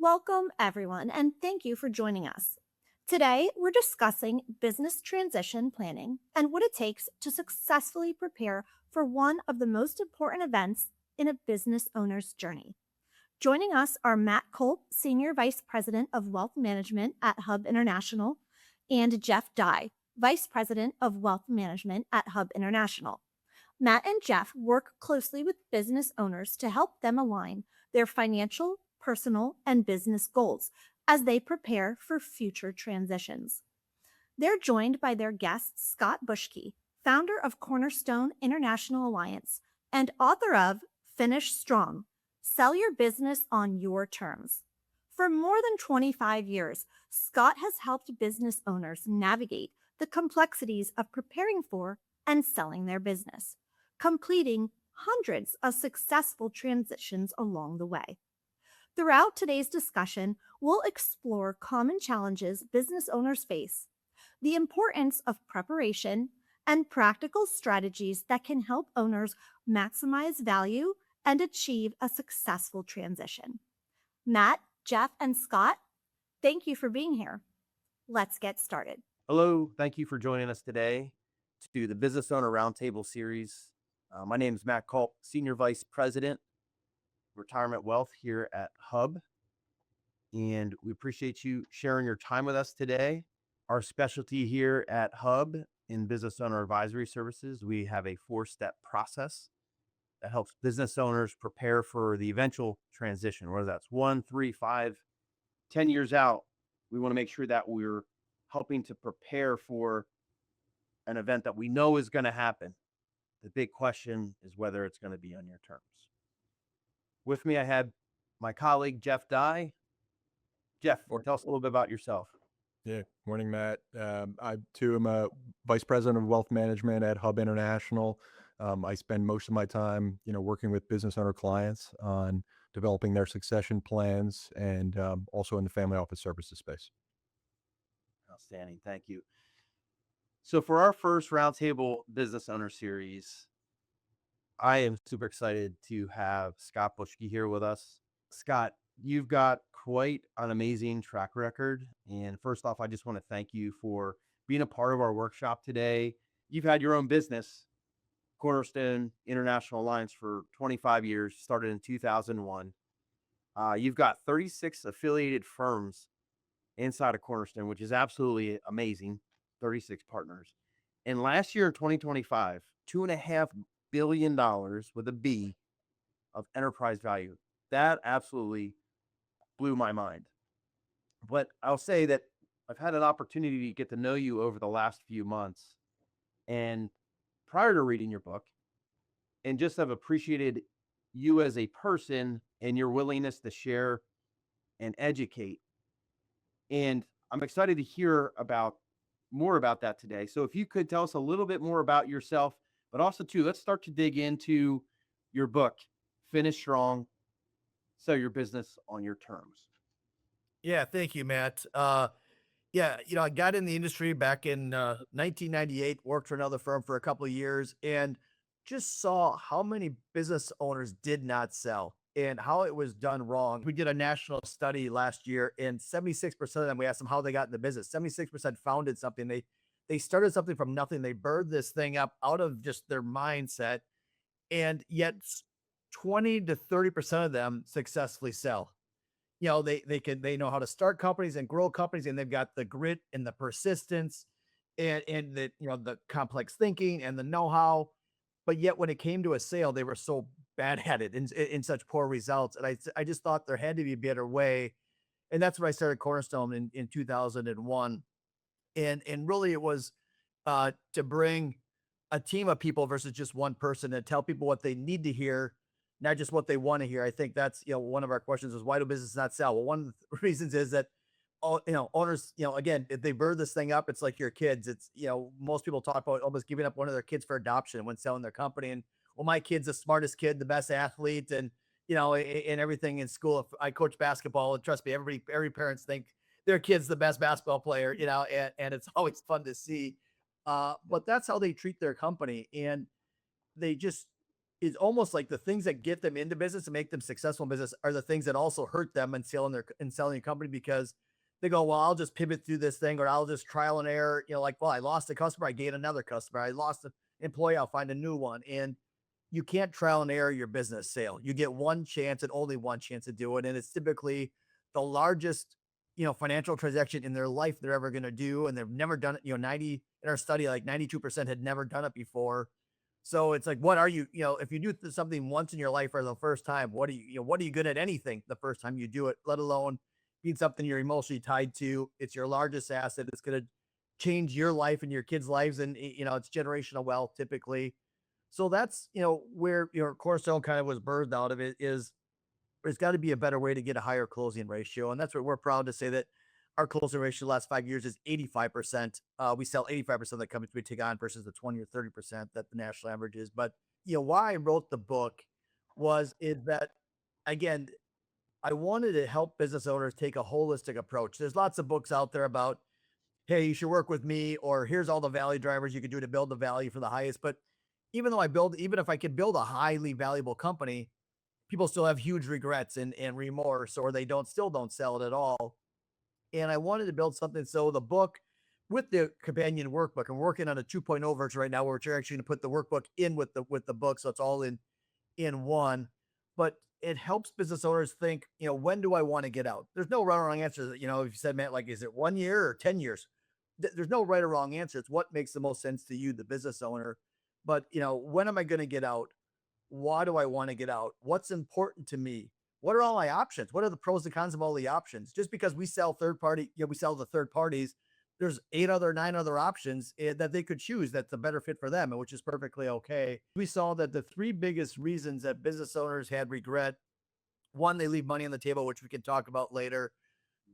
Welcome, everyone, and thank you for joining us. Today, we're discussing business transition planning and what it takes to successfully prepare for one of the most important events in a business owner's journey. Joining us are Matt Kulp, Senior Vice President of Wealth Management at HUB International, and Jeff Dye, Vice President of Wealth Management at HUB International. Matt and Jeff work closely with business owners to help them align their financial, personal, and business goals as they prepare for future transitions. They're joined by their guest, Scott Bushkie, founder of Cornerstone International Alliance and author of Finish Strong: Sell Your Business on Your Terms. For more than 25 years, Scott has helped business owners navigate the complexities of preparing for and selling their business, completing hundreds of successful transitions along the way. Throughout today's discussion, we'll explore common challenges business owners face, the importance of preparation, and practical strategies that can help owners maximize value and achieve a successful transition. Matt, Jeff, and Scott, thank you for being here. Let's get started. Hello, thank you for joining us today to the Business Owner Roundtable series. My name is Matt Kulp, Senior Vice President, Retirement Wealth here at HUB, and we appreciate you sharing your time with us today. Our specialty here at HUB in Business Owner Advisory Services, we have a 4-step process that helps business owners prepare for the eventual transition, whether that's 1, 3, 5, 10 years out. We want to make sure that we're helping to prepare for an event that we know is going to happen. The big question is whether it's going to be on your terms. With me, I have my colleague, Jeff Dye. Jeff, tell us a little bit about yourself. Yeah, morning, Matt. I too am a vice president of wealth management at HUB International. I spend most of my time, working with business owner clients on developing their succession plans and also in the family office services space. Outstanding, thank you. So for our first Roundtable Business Owner Series, I am super excited to have Scott Bushkie here with us. Scott, you've got quite an amazing track record. And first off, I just want to thank you for being a part of our workshop today. You've had your own business, Cornerstone International Alliance, for 25 years, started in 2001. You've got 36 affiliated firms inside of Cornerstone, which is absolutely amazing, 36 partners. And last year in 2025, $2.5 billion with a B of enterprise value. That absolutely blew my mind. But I'll say that I've had an opportunity to get to know you over the last few months. And prior to reading your book, and just have appreciated you as a person and your willingness to share and educate. And I'm excited to hear more about that today. So if you could tell us a little bit more about yourself, but also too, let's start to dig into your book, Finish Strong: Sell Your Business on Your Terms. Yeah, thank you, Matt. I got in the industry back in 1998, worked for another firm for a couple of years, and just saw how many business owners did not sell and how it was done wrong. We did a national study last year, and 76% of them, we asked them how they got in the business. 76% founded something. They started something from nothing. They birthed this thing up out of just their mindset, and yet 20 to 30% of them successfully sell. They know how to start companies and grow companies, and they've got the grit and the persistence and the complex thinking and the know-how. But yet when it came to a sale, they were so bad at it in such poor results. And I just thought there had to be a better way. And that's when I started Cornerstone in 2001. And really it was to bring a team of people versus just one person, and tell people what they need to hear, not just what they want to hear. I think that's, one of our questions is, why do businesses not sell? Well, one of the reasons is that owners, again, if they birth this thing up, it's like your kids. It's, most people talk about almost giving up one of their kids for adoption when selling their company. And well, my kid's the smartest kid, the best athlete, and, and everything in school. If I coach basketball, and trust me, every parents think their kid's the best basketball player, and it's always fun to see. But that's how they treat their company. And they just it's almost like the things that get them into business and make them successful in business are the things that also hurt them in selling a company, because they go, well, I'll just pivot through this thing, or I'll just trial and error. Like, well, I lost a customer, I gain another customer. I lost an employee, I'll find a new one. And you can't trial and error your business sale. You get one chance and only one chance to do it. And it's typically the largest, financial transaction in their life they're ever going to do. And they've never done it. 90 in our study, like 92% had never done it before. So it's like, what are you, if you do something once in your life for the first time, what are you good at anything the first time you do it, let alone being something you're emotionally tied to? It's your largest asset. It's going to change your life and your kids' lives. And, it's generational wealth typically. So that's, where your Cornerstone kind of was birthed out of. It is, there's got to be a better way to get a higher closing ratio. And that's what we're proud to say, that our closing ratio the last 5 years is 85%. We sell 85% of the companies we take on versus the 20 or 30% that the national average is. But, why I wrote the book is that, again, I wanted to help business owners take a holistic approach. There's lots of books out there about, hey, you should work with me, or here's all the value drivers you could do to build the value for the highest. But even if I could build a highly valuable company, people still have huge regrets and remorse, or they still don't sell it at all. And I wanted to build something. So the book with the companion workbook, I'm working on a 2.0 version right now, where we're actually going to put the workbook in with the book. So it's all in one, but it helps business owners think, when do I want to get out? There's no right or wrong answer. If you said, Matt, like, is it 1 year or 10 years? There's no right or wrong answer. It's what makes the most sense to you, the business owner. But, when am I going to get out? Why do I want to get out? What's important to me? What are all my options? What are the pros and cons of all the options? Just because we sell we sell to third parties, there's 9 other options that they could choose that's a better fit for them, and which is perfectly okay. We saw that the 3 biggest reasons that business owners had regret: one, they leave money on the table, which we can talk about later;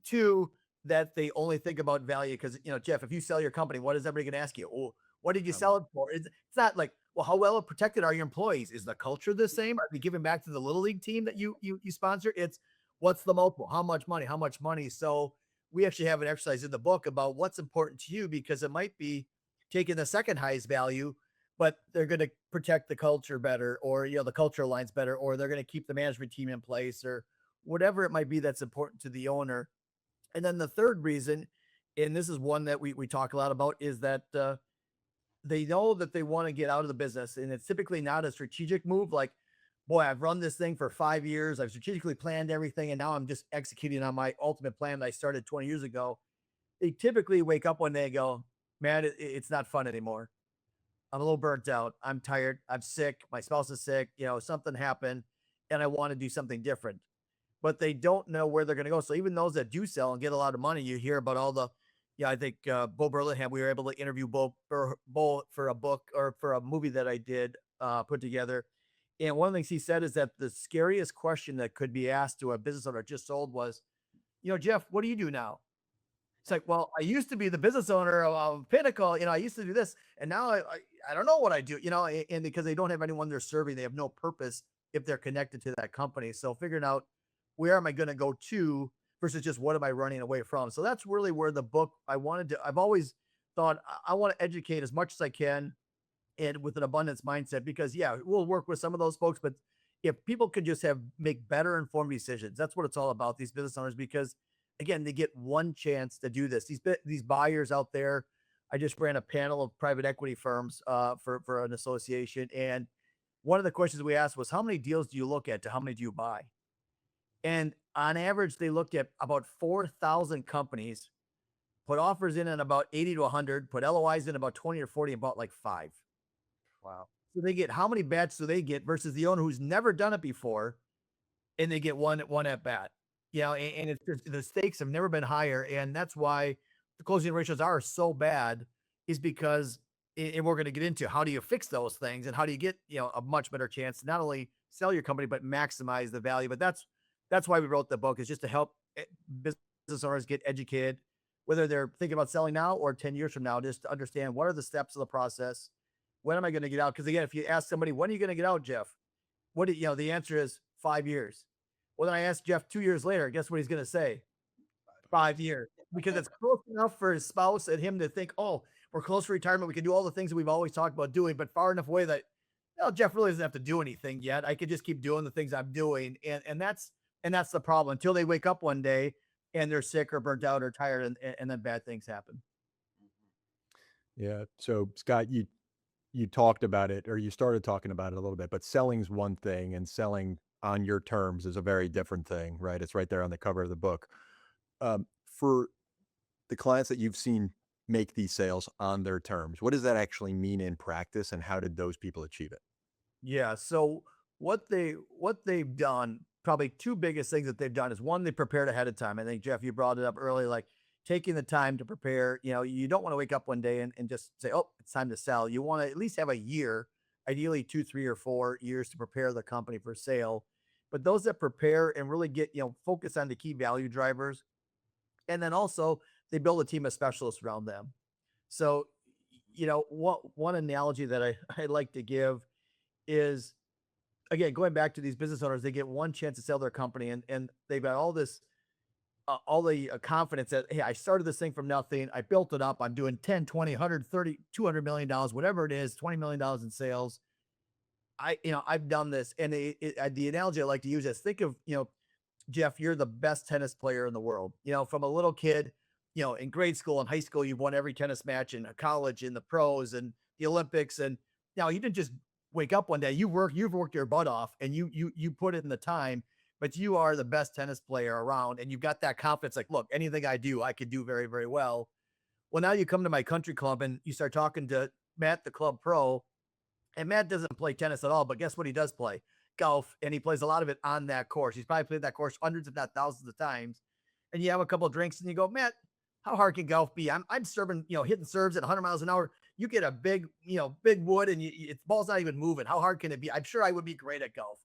two, that they only think about value. Because, Jeff, if you sell your company, what is everybody going to ask you? Oh, what did you sell it for? It's not like, well, how well protected are your employees? Is the culture the same? Are we giving back to the little league team that you sponsor? It's, what's the multiple? How much money? How much money? So we actually have an exercise in the book about what's important to you, because it might be taking the second highest value, but they're going to protect the culture better, or, the culture aligns better, or they're going to keep the management team in place, or whatever it might be that's important to the owner. And then the third reason, and this is one that we talk a lot about, is that they know that they want to get out of the business. And it's typically not a strategic move. Like, boy, I've run this thing for 5 years. I've strategically planned everything, and now I'm just executing on my ultimate plan that I started 20 years ago. They typically wake up one day and go, man, it's not fun anymore. I'm a little burnt out. I'm tired. I'm sick. My spouse is sick. Something happened, and I want to do something different. But they don't know where they're going to go. So even those that do sell and get a lot of money, you hear about all the, I think Bo Burlingham, we were able to interview Bo for a book, or for a movie that I did put together. And one of the things he said is that the scariest question that could be asked to a business owner just sold was, Jeff, what do you do now? It's like, well, I used to be the business owner of Pinnacle. I used to do this, and now I don't know what I do, and because they don't have anyone they're serving, they have no purpose if they're connected to that company. So figuring out, where am I going to go to, versus just what am I running away from? So that's really where the book, I've always thought I want to educate as much as I can, and with an abundance mindset, because we'll work with some of those folks, but if people could just make better informed decisions, that's what it's all about, these business owners, because again, they get one chance to do this. These buyers out there, I just ran a panel of private equity firms for an association. And one of the questions we asked was, how many deals do you look at to how many do you buy? And on average, they looked at about 4,000 companies, put offers in at about 80 to 100, put LOIs in about 20 or 40, and bought like 5. Wow. So they get, how many bats do they get versus the owner who's never done it before, and they get one at bat? And it's just, the stakes have never been higher. And that's why the closing ratios are so bad, is because, and we're going to get into how do you fix those things, and how do you get, a much better chance to not only sell your company, but maximize the value. But that's why we wrote the book, is just to help business owners get educated, whether they're thinking about selling now or 10 years from now, just to understand what are the steps of the process. When am I going to get out? Because again, if you ask somebody, when are you going to get out, Jeff? The answer is 5 years. Well, then I asked Jeff 2 years later, guess what he's going to say? 5 years. Because it's close enough for his spouse and him to think, oh, we're close to retirement. We can do all the things that we've always talked about doing, but far enough away that, well, Jeff really doesn't have to do anything yet. I could just keep doing the things I'm doing. And that's the problem until they wake up one day and they're sick or burnt out or tired and then bad things happen. Yeah. So Scott, you talked about it, or you started talking about it a little bit, but selling's one thing and selling on your terms is a very different thing, right? It's right there on the cover of the book. For the clients that you've seen make these sales on their terms, what does that actually mean in practice, and how did those people achieve it? Yeah. So what they've done, probably two biggest things that they've done is one, they prepared ahead of time. I think Jeff, you brought it up early, like taking the time to prepare. You don't want to wake up one day and just say, oh, it's time to sell. You want to at least have a year, ideally 2, 3, or 4 years to prepare the company for sale. But those that prepare and really get, focus on the key value drivers. And then also they build a team of specialists around them. So, one analogy that I like to give is, again, going back to these business owners, they get one chance to sell their company, and they've got all this, all the confidence that, hey, I started this thing from nothing. I built it up. I'm doing 10, 20, 130, $200 million, whatever it is, $20 million in sales. I've done this. And the analogy I like to use is, think of, Jeff, you're the best tennis player in the world. From a little kid, in grade school and high school, you've won every tennis match, in college, in the pros and the Olympics. And now you didn't just wake up one day. You've worked your butt off, and you put in the time, but you are the best tennis player around. And you've got that confidence. Like, look, anything I do, I could do very, very well. Well, now you come to my country club and you start talking to Matt, the club pro, and Matt doesn't play tennis at all, but guess what he does play? Golf, and he plays a lot of it on that course. He's probably played that course hundreds, if not thousands of times. And you have a couple of drinks and you go, Matt, how hard can golf be? I'm serving, hitting serves at 100 miles an hour. You get a big, big wood, and its ball's not even moving. How hard can it be? I'm sure I would be great at golf.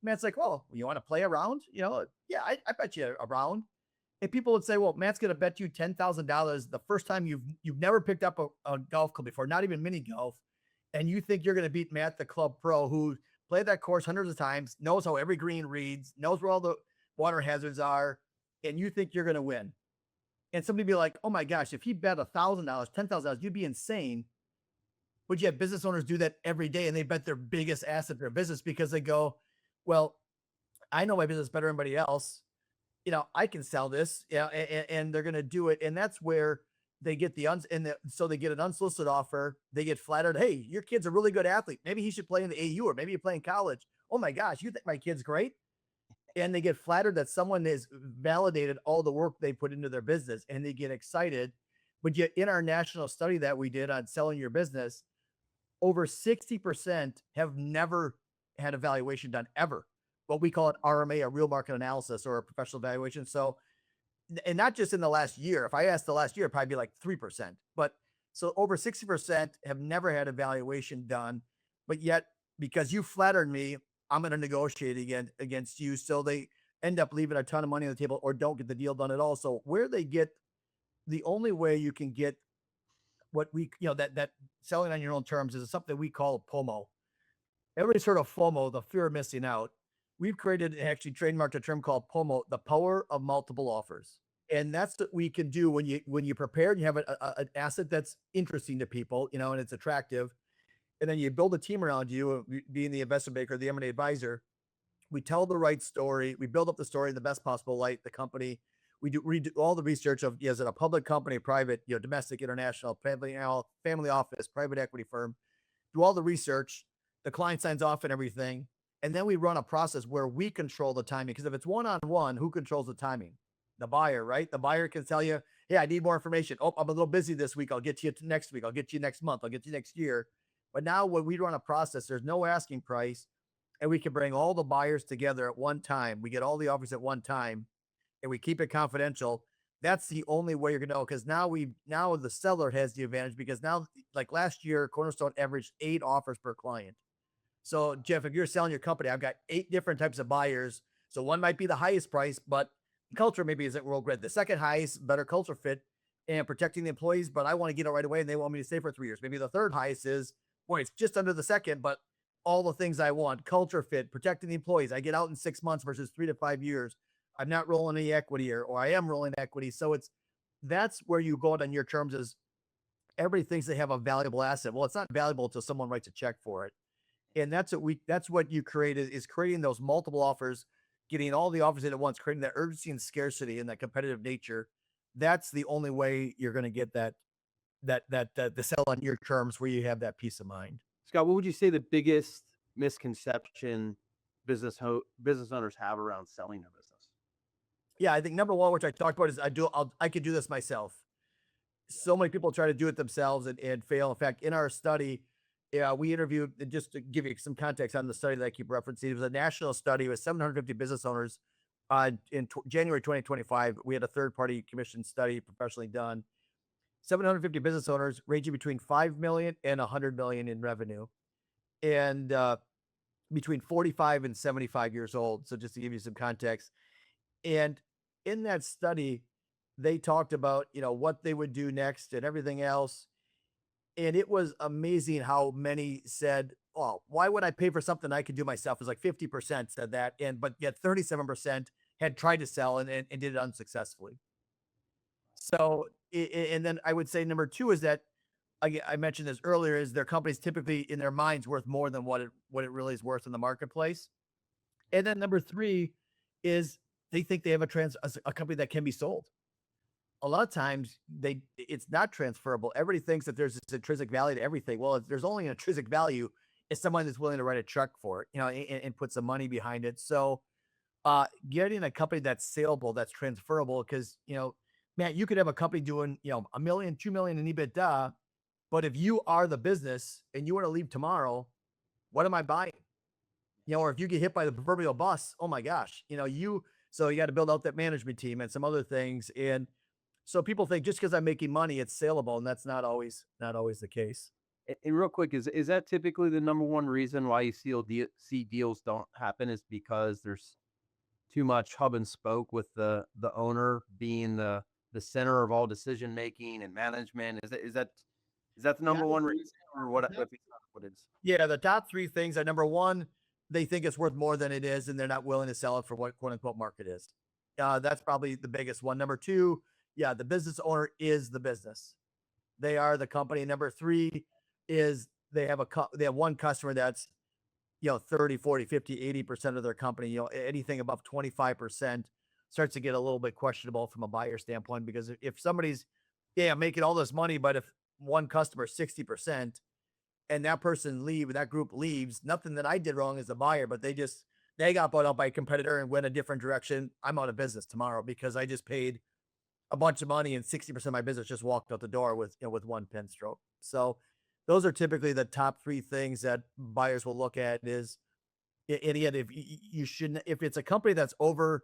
Matt's like, well, you want to play around? Yeah, I bet you a round. And people would say, well, Matt's going to bet you $10,000 the first time you've never picked up a golf club before, not even mini golf, and you think you're going to beat Matt, the club pro, who played that course hundreds of times, knows how every green reads, knows where all the water hazards are, and you think you're going to win. And somebody be like, oh my gosh, if he bet $1,000, $10,000, you'd be insane. But you have business owners do that every day, and they bet their biggest asset, their business, because they go, well, I know my business better than anybody else. I can sell this, and they're going to do it. And that's where they get so they get an unsolicited offer. They get flattered. Hey, your kid's a really good athlete. Maybe he should play in the AU, or maybe you play in college. Oh my gosh, you think my kid's great? And they get flattered that someone has validated all the work they put into their business, and they get excited. But yet, in our national study that we did on selling your business, over 60% have never had a valuation done ever. What we call an RMA, a real market analysis, or a professional valuation. So, and not just in the last year. If I asked the last year, it'd probably be like 3%. But so over 60% have never had a valuation done. But yet, because you flattered me, I'm going to negotiate against you. So they end up leaving a ton of money on the table, or don't get the deal done at all. So where they get, the only way you can get what we, that selling on your own terms, is something we call POMO. Everybody's heard of FOMO, the fear of missing out. We've created, actually trademarked, a term called POMO, the power of multiple offers. And that's what we can do when you prepare and you have an asset that's interesting to people, and it's attractive. And then you build a team around you, being the investment banker, the M&A advisor. We tell the right story. We build up the story in the best possible light, the company. We do all the research of, is it a public company, private, domestic, international, family office, private equity firm. Do all the research. The client signs off and everything. And then we run a process where we control the timing. Because if it's one-on-one, who controls the timing? The buyer, right? The buyer can tell you, hey, I need more information. Oh, I'm a little busy this week. I'll get to you next week. I'll get to you next month. I'll get to you next year. But now when we run a process, there's no asking price, and we can bring all the buyers together at one time. We get all the offers at one time, and we keep it confidential. That's the only way you're going to know, because now the seller has the advantage, because now, like last year, Cornerstone averaged 8 offers per client. So Jeff, if you're selling your company, I've got 8 different types of buyers. So one might be the highest price, but culture maybe isn't real great. The second highest, better culture fit and protecting the employees, but I want to get it right away and they want me to stay for 3 years. Maybe the third highest is, boy, it's just under the second, but all the things I want: culture fit, protecting the employees. I get out in 6 months versus 3 to 5 years. I'm not rolling any equity, or I am rolling equity. So that's where you go out on your terms. Is everybody thinks they have a valuable asset. Well, it's not valuable until someone writes a check for it. And that's what you create is creating those multiple offers, getting all the offers in at once, creating that urgency and scarcity and that competitive nature. That's the only way you're going to get the sell on your terms where you have that peace of mind. Scott, what would you say the biggest misconception business owners have around selling their business? Yeah, I think number one, which I talked about, is I could do this myself. So many people try to do it themselves and fail. In fact, in our study, yeah, we interviewed, and just to give you some context on the study that I keep referencing, it was a national study with 750 business owners. In January 2025, we had a third party commission study professionally done. 750 business owners ranging between 5 million and 100 million in revenue, and between 45 and 75 years old. So just to give you some context, and in that study, they talked about, what they would do next and everything else. And it was amazing how many said, "Oh, why would I pay for something I could do myself?" It was like 50% said that, but yet 37% had tried to sell and did it unsuccessfully. So, and then I would say number two is that I mentioned this earlier, is their companies typically in their minds worth more than what it really is worth in the marketplace. And then number three is they think they have a company that can be sold. A lot of times it's not transferable. Everybody thinks that there's this intrinsic value to everything. Well, there's only an intrinsic value is someone that's willing to write a check for it, and put some money behind it. So getting a company that's saleable, that's transferable, because Matt, you could have a company doing, a million, 2 million in EBITDA, but if you are the business and you want to leave tomorrow, what am I buying? Or if you get hit by the proverbial bus, oh my gosh, so you got to build out that management team and some other things. And so people think just because I'm making money, it's saleable, and that's not always the case. And real quick, is that typically the number one reason why you see deals don't happen, is because there's too much hub and spoke with the owner being the center of all decision making and management? Is that the number one reason, or what? If it's not, what is? Yeah, the top three things are: number one, they think it's worth more than it is, and they're not willing to sell it for what quote unquote market is. That's probably the biggest one. Number two, yeah, the business owner is the business. They are the company. Number three is they have one customer that's 30, 40, 50, 80% of their company. Anything above 25% starts to get a little bit questionable from a buyer standpoint, because if somebody's making all this money, but if one customer 60% and that group leaves, nothing that I did wrong as a buyer, but they got bought out by a competitor and went a different direction, I'm out of business tomorrow because I just paid a bunch of money and 60% of my business just walked out the door with one pen stroke. So those are typically the top three things that buyers will look at. Is and again, if you shouldn't, if it's a company that's over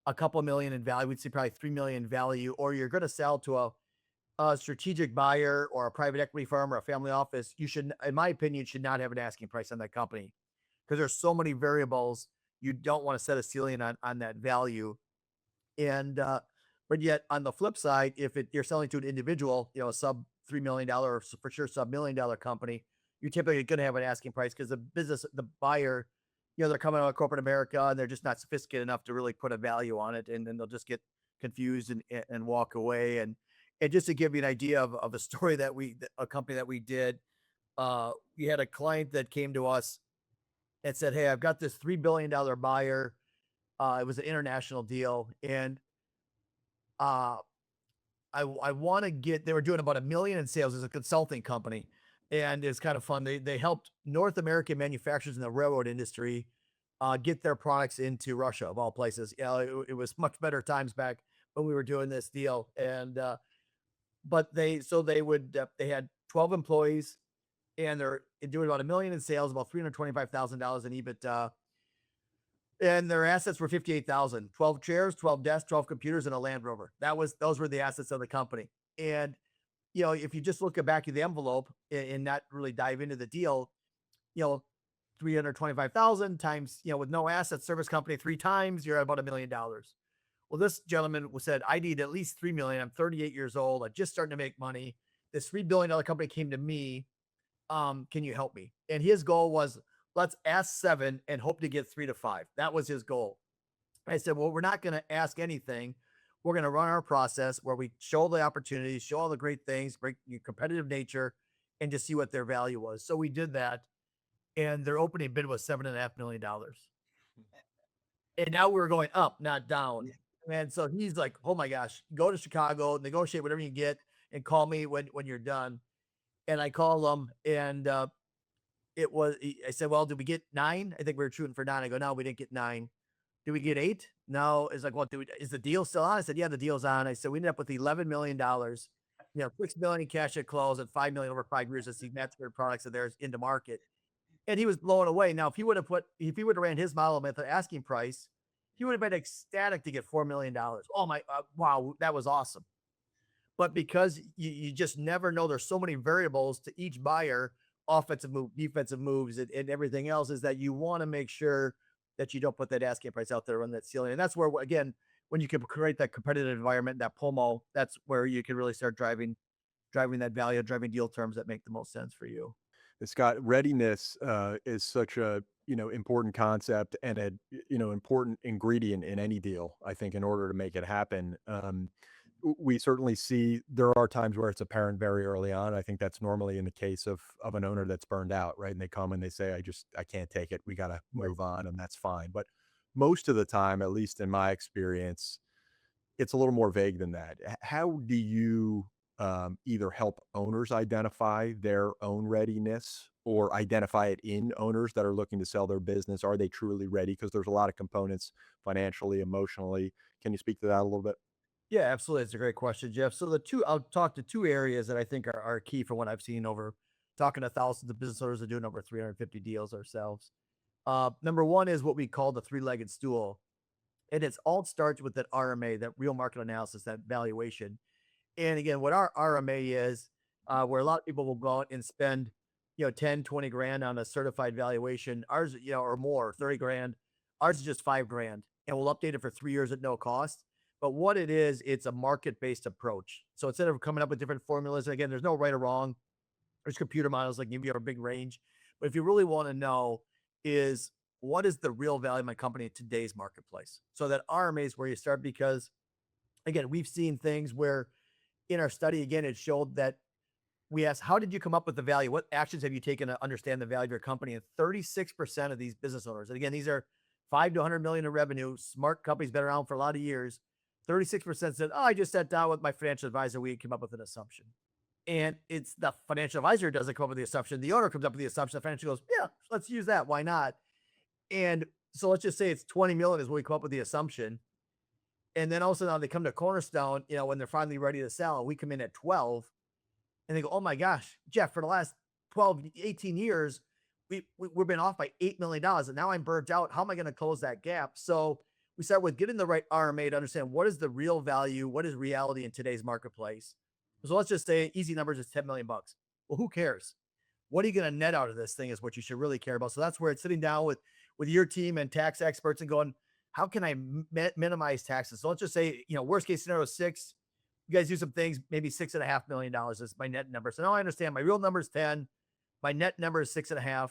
a couple million in value, we'd say probably 3 million in value, or you're going to sell to a strategic buyer or a private equity firm or a family office, you should, in my opinion, should not have an asking price on that company, because there's so many variables. You don't want to set a ceiling on that value. And but yet on the flip side, if you're selling to an individual, a sub $3 million, or for sure sub $1 million company, you're typically going to have an asking price, because the buyer, they're coming out of corporate America and they're just not sophisticated enough to really put a value on it, and then they'll just get confused and walk away. And just to give you an idea of a story a company that we did, we had a client that came to us and said, "Hey, I've got this $3 billion buyer." It was an international deal, and uh, I want to get. They were doing about 1 million in sales as a consulting company, and it's kind of fun. They helped North American manufacturers in the railroad industry get their products into Russia, of all places. It was much better times back when we were doing this deal, and but they had 12 employees, and they're doing about 1 million in sales, about $325,000 in EBITDA. And their assets were 58,000, 12 chairs, 12 desks, 12 computers, and a Land Rover. Those were the assets of the company. And, if you just look at back of the envelope and not really dive into the deal, you know, 325,000 times, with no assets, service company three times, you're at about $1 million. Well, this gentleman said, I need at least 3 million. I'm 38 years old. I'm just starting to make money. This $3 billion company came to me. Can you help me? And his goal was, let's ask 7 and hope to get 3 to 5. That was his goal. I said, well, we're not going to ask anything. We're going to run our process where we show the opportunities, show all the great things, bring your competitive nature, and just see what their value was. So we did that. and their opening bid was $7.5 million. And now we're going up, not down. And so he's like, oh my gosh, go to Chicago, negotiate whatever you get, and call me when you're done. And I called him, and I said, well, did we get 9? I think we were shooting for 9. I go, no, we didn't get 9. Did we get 8? No. It's like, well, is the deal still on? I said, yeah, the deal's on. I said, we ended up with $11 million, $6 million in cash at close and $5 million over 5 years to see Matt's products of theirs into market. And he was blown away. Now, if he would have ran his model at the asking price, he would have been ecstatic to get $4 million. Oh my, wow, that was awesome. But because you just never know, there's so many variables to each buyer, offensive move, defensive moves, and everything else, is that you want to make sure that you don't put that asking price out there on that ceiling. And that's where, again, when you can create that competitive environment, that POMO, that's where you can really start driving that value, driving deal terms that make the most sense for you. Scott, readiness is such a important concept and a important ingredient in any deal. I think in order to make it happen, we certainly see there are times where it's apparent very early on. I think that's normally in the case of an owner that's burned out, right? And they come and they say, I can't take it. We got to move on, and that's fine. But most of the time, at least in my experience, it's a little more vague than that. How do you either help owners identify their own readiness or identify it in owners that are looking to sell their business? Are they truly ready? Because there's a lot of components financially, emotionally. Can you speak to that a little bit? Yeah, absolutely. It's a great question, Jeff. So I'll talk to 2 areas that I think are key for what I've seen over talking to thousands of business owners and doing over 350 deals ourselves. Number one is what we call the 3-legged stool. And it all starts with that RMA, that real market analysis, that valuation. And again, what our RMA is, where a lot of people will go out and spend, 10, 20 grand on a certified valuation. Ours, or more, 30 grand. Ours is just 5 grand, and we'll update it for 3 years at no cost. But what it is, it's a market-based approach. So instead of coming up with different formulas, and again, there's no right or wrong. There's computer models that give you a big range. But if you really want to know, is what is the real value of my company in today's marketplace? So that RMA is where you start, because again, we've seen things where in our study, again, it showed that we asked, how did you come up with the value? What actions have you taken to understand the value of your company? And 36% of these business owners, and again, these are 5 to 100 million in revenue, smart companies, been around for a lot of years. 36% said, oh, I just sat down with my financial advisor. We came up with an assumption. And it's the financial advisor doesn't come up with the assumption. The owner comes up with the assumption. The financial goes, yeah, let's use that. Why not? And so let's just say it's 20 million is what we come up with the assumption. And then also now they come to Cornerstone, when they're finally ready to sell, we come in at 12, and they go, oh my gosh, Jeff, for the last 12, 18 years, we've been off by $8 million. And now I'm burnt out. How am I going to close that gap? So we start with getting the right RMA to understand what is the real value, what is reality in today's marketplace. So let's just say easy numbers is 10 million bucks. Well, who cares? What are you going to net out of this thing is what you should really care about. So that's where it's sitting down with your team and tax experts and going, how can I minimize taxes? So let's just say, worst case scenario 6, you guys do some things, maybe $6.5 million is my net number. So now I understand my real number is 10, my net number is 6.5.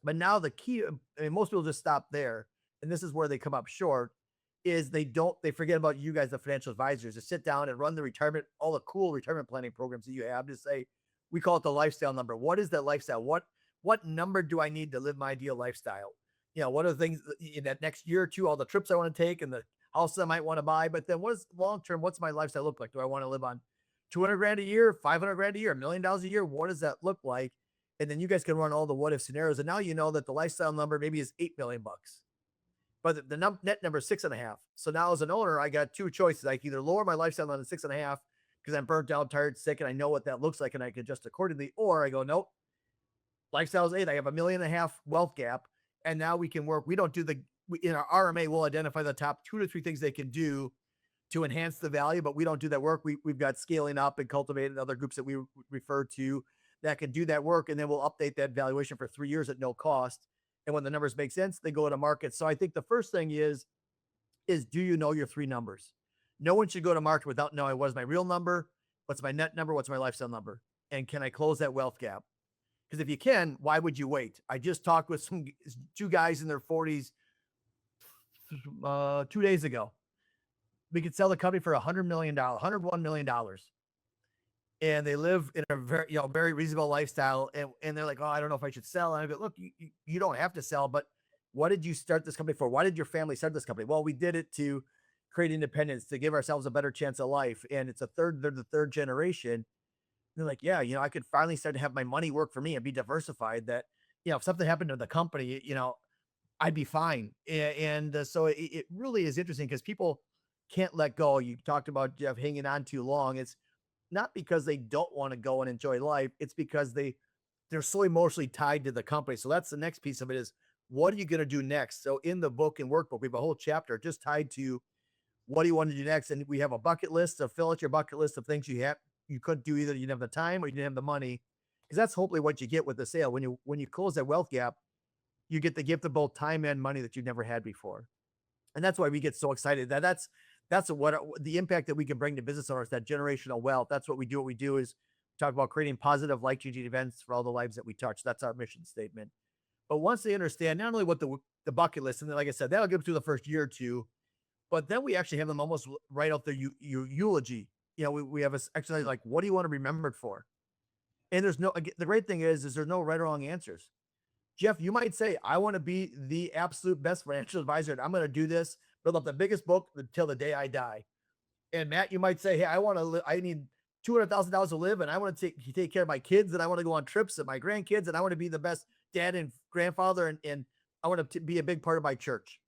But now the key, most people just stop there. And this is where they come up short, is they forget about you guys, the financial advisors, to sit down and run the retirement, all the cool retirement planning programs that you have, to say, we call it the lifestyle number. What is that lifestyle? What number do I need to live my ideal lifestyle? What are the things in that next year or 2, all the trips I want to take and the house I might want to buy, but then what is long-term? What's my lifestyle look like? Do I want to live on 200 grand a year, 500 grand a year, $1 million a year? What does that look like? And then you guys can run all the what if scenarios. And now you know that the lifestyle number maybe is 8 million bucks, but the net number is 6.5. So now as an owner, I got 2 choices. I can either lower my lifestyle number to 6.5 because I'm burnt out, tired, sick, and I know what that looks like and I can adjust accordingly. Or I go, nope, lifestyle is 8. I have $1.5 million wealth gap. And now we can work. We don't do in our RMA, we'll identify the top 2 to 3 things they can do to enhance the value, but we don't do that work. We've got scaling up and cultivating other groups that we refer to that can do that work. And then we'll update that valuation for 3 years at no cost. And when the numbers make sense, they go to market. So I think the first thing is do you know your 3 numbers? No one should go to market without knowing what is my real number, what's my net number, what's my lifestyle number, and can I close that wealth gap? Because if you can, why would you wait? I just talked with 2 guys in their 40s 2 days ago. We could sell the company for $100 million, $101 million. and they live in a very, very reasonable lifestyle. And they're like, oh, I don't know if I should sell. And I go, look, you don't have to sell, but what did you start this company for? Why did your family start this company? Well, we did it to create independence, to give ourselves a better chance of life. And they're the third generation. They're like, yeah, I could finally start to have my money work for me and be diversified, that, if something happened to the company, I'd be fine. So it really is interesting because people can't let go. You talked about Jeff hanging on too long. It's not because they don't want to go and enjoy life. It's because they're so emotionally tied to the company. So that's the next piece of it, is what are you going to do next? So in the book and workbook, we have a whole chapter just tied to what do you want to do next? And we have a bucket list, to fill out your bucket list of things you couldn't do. Either you didn't have the time or you didn't have the money. Because that's hopefully what you get with the sale. When you close that wealth gap, you get the gift of both time and money that you've never had before. And that's why we get so excited. That's what the impact that we can bring to business owners, that generational wealth. That's what we do. What we do is talk about creating positive, life-changing events for all the lives that we touch. That's our mission statement. But once they understand not only what the bucket list, and then, like I said, that'll get them through the first year or two, but then we actually have them almost write out their eulogy. We have an exercise like, what do you want to be remembered for? And the great thing is there's no right or wrong answers. Jeff, you might say, I want to be the absolute best financial advisor, and I'm going to do this, build up the biggest book until the day I die. And Matt, you might say, hey, I need $200,000 to live, and I want to take care of my kids, and I want to go on trips with my grandkids, and I want to be the best dad and grandfather, and I want to be a big part of my church.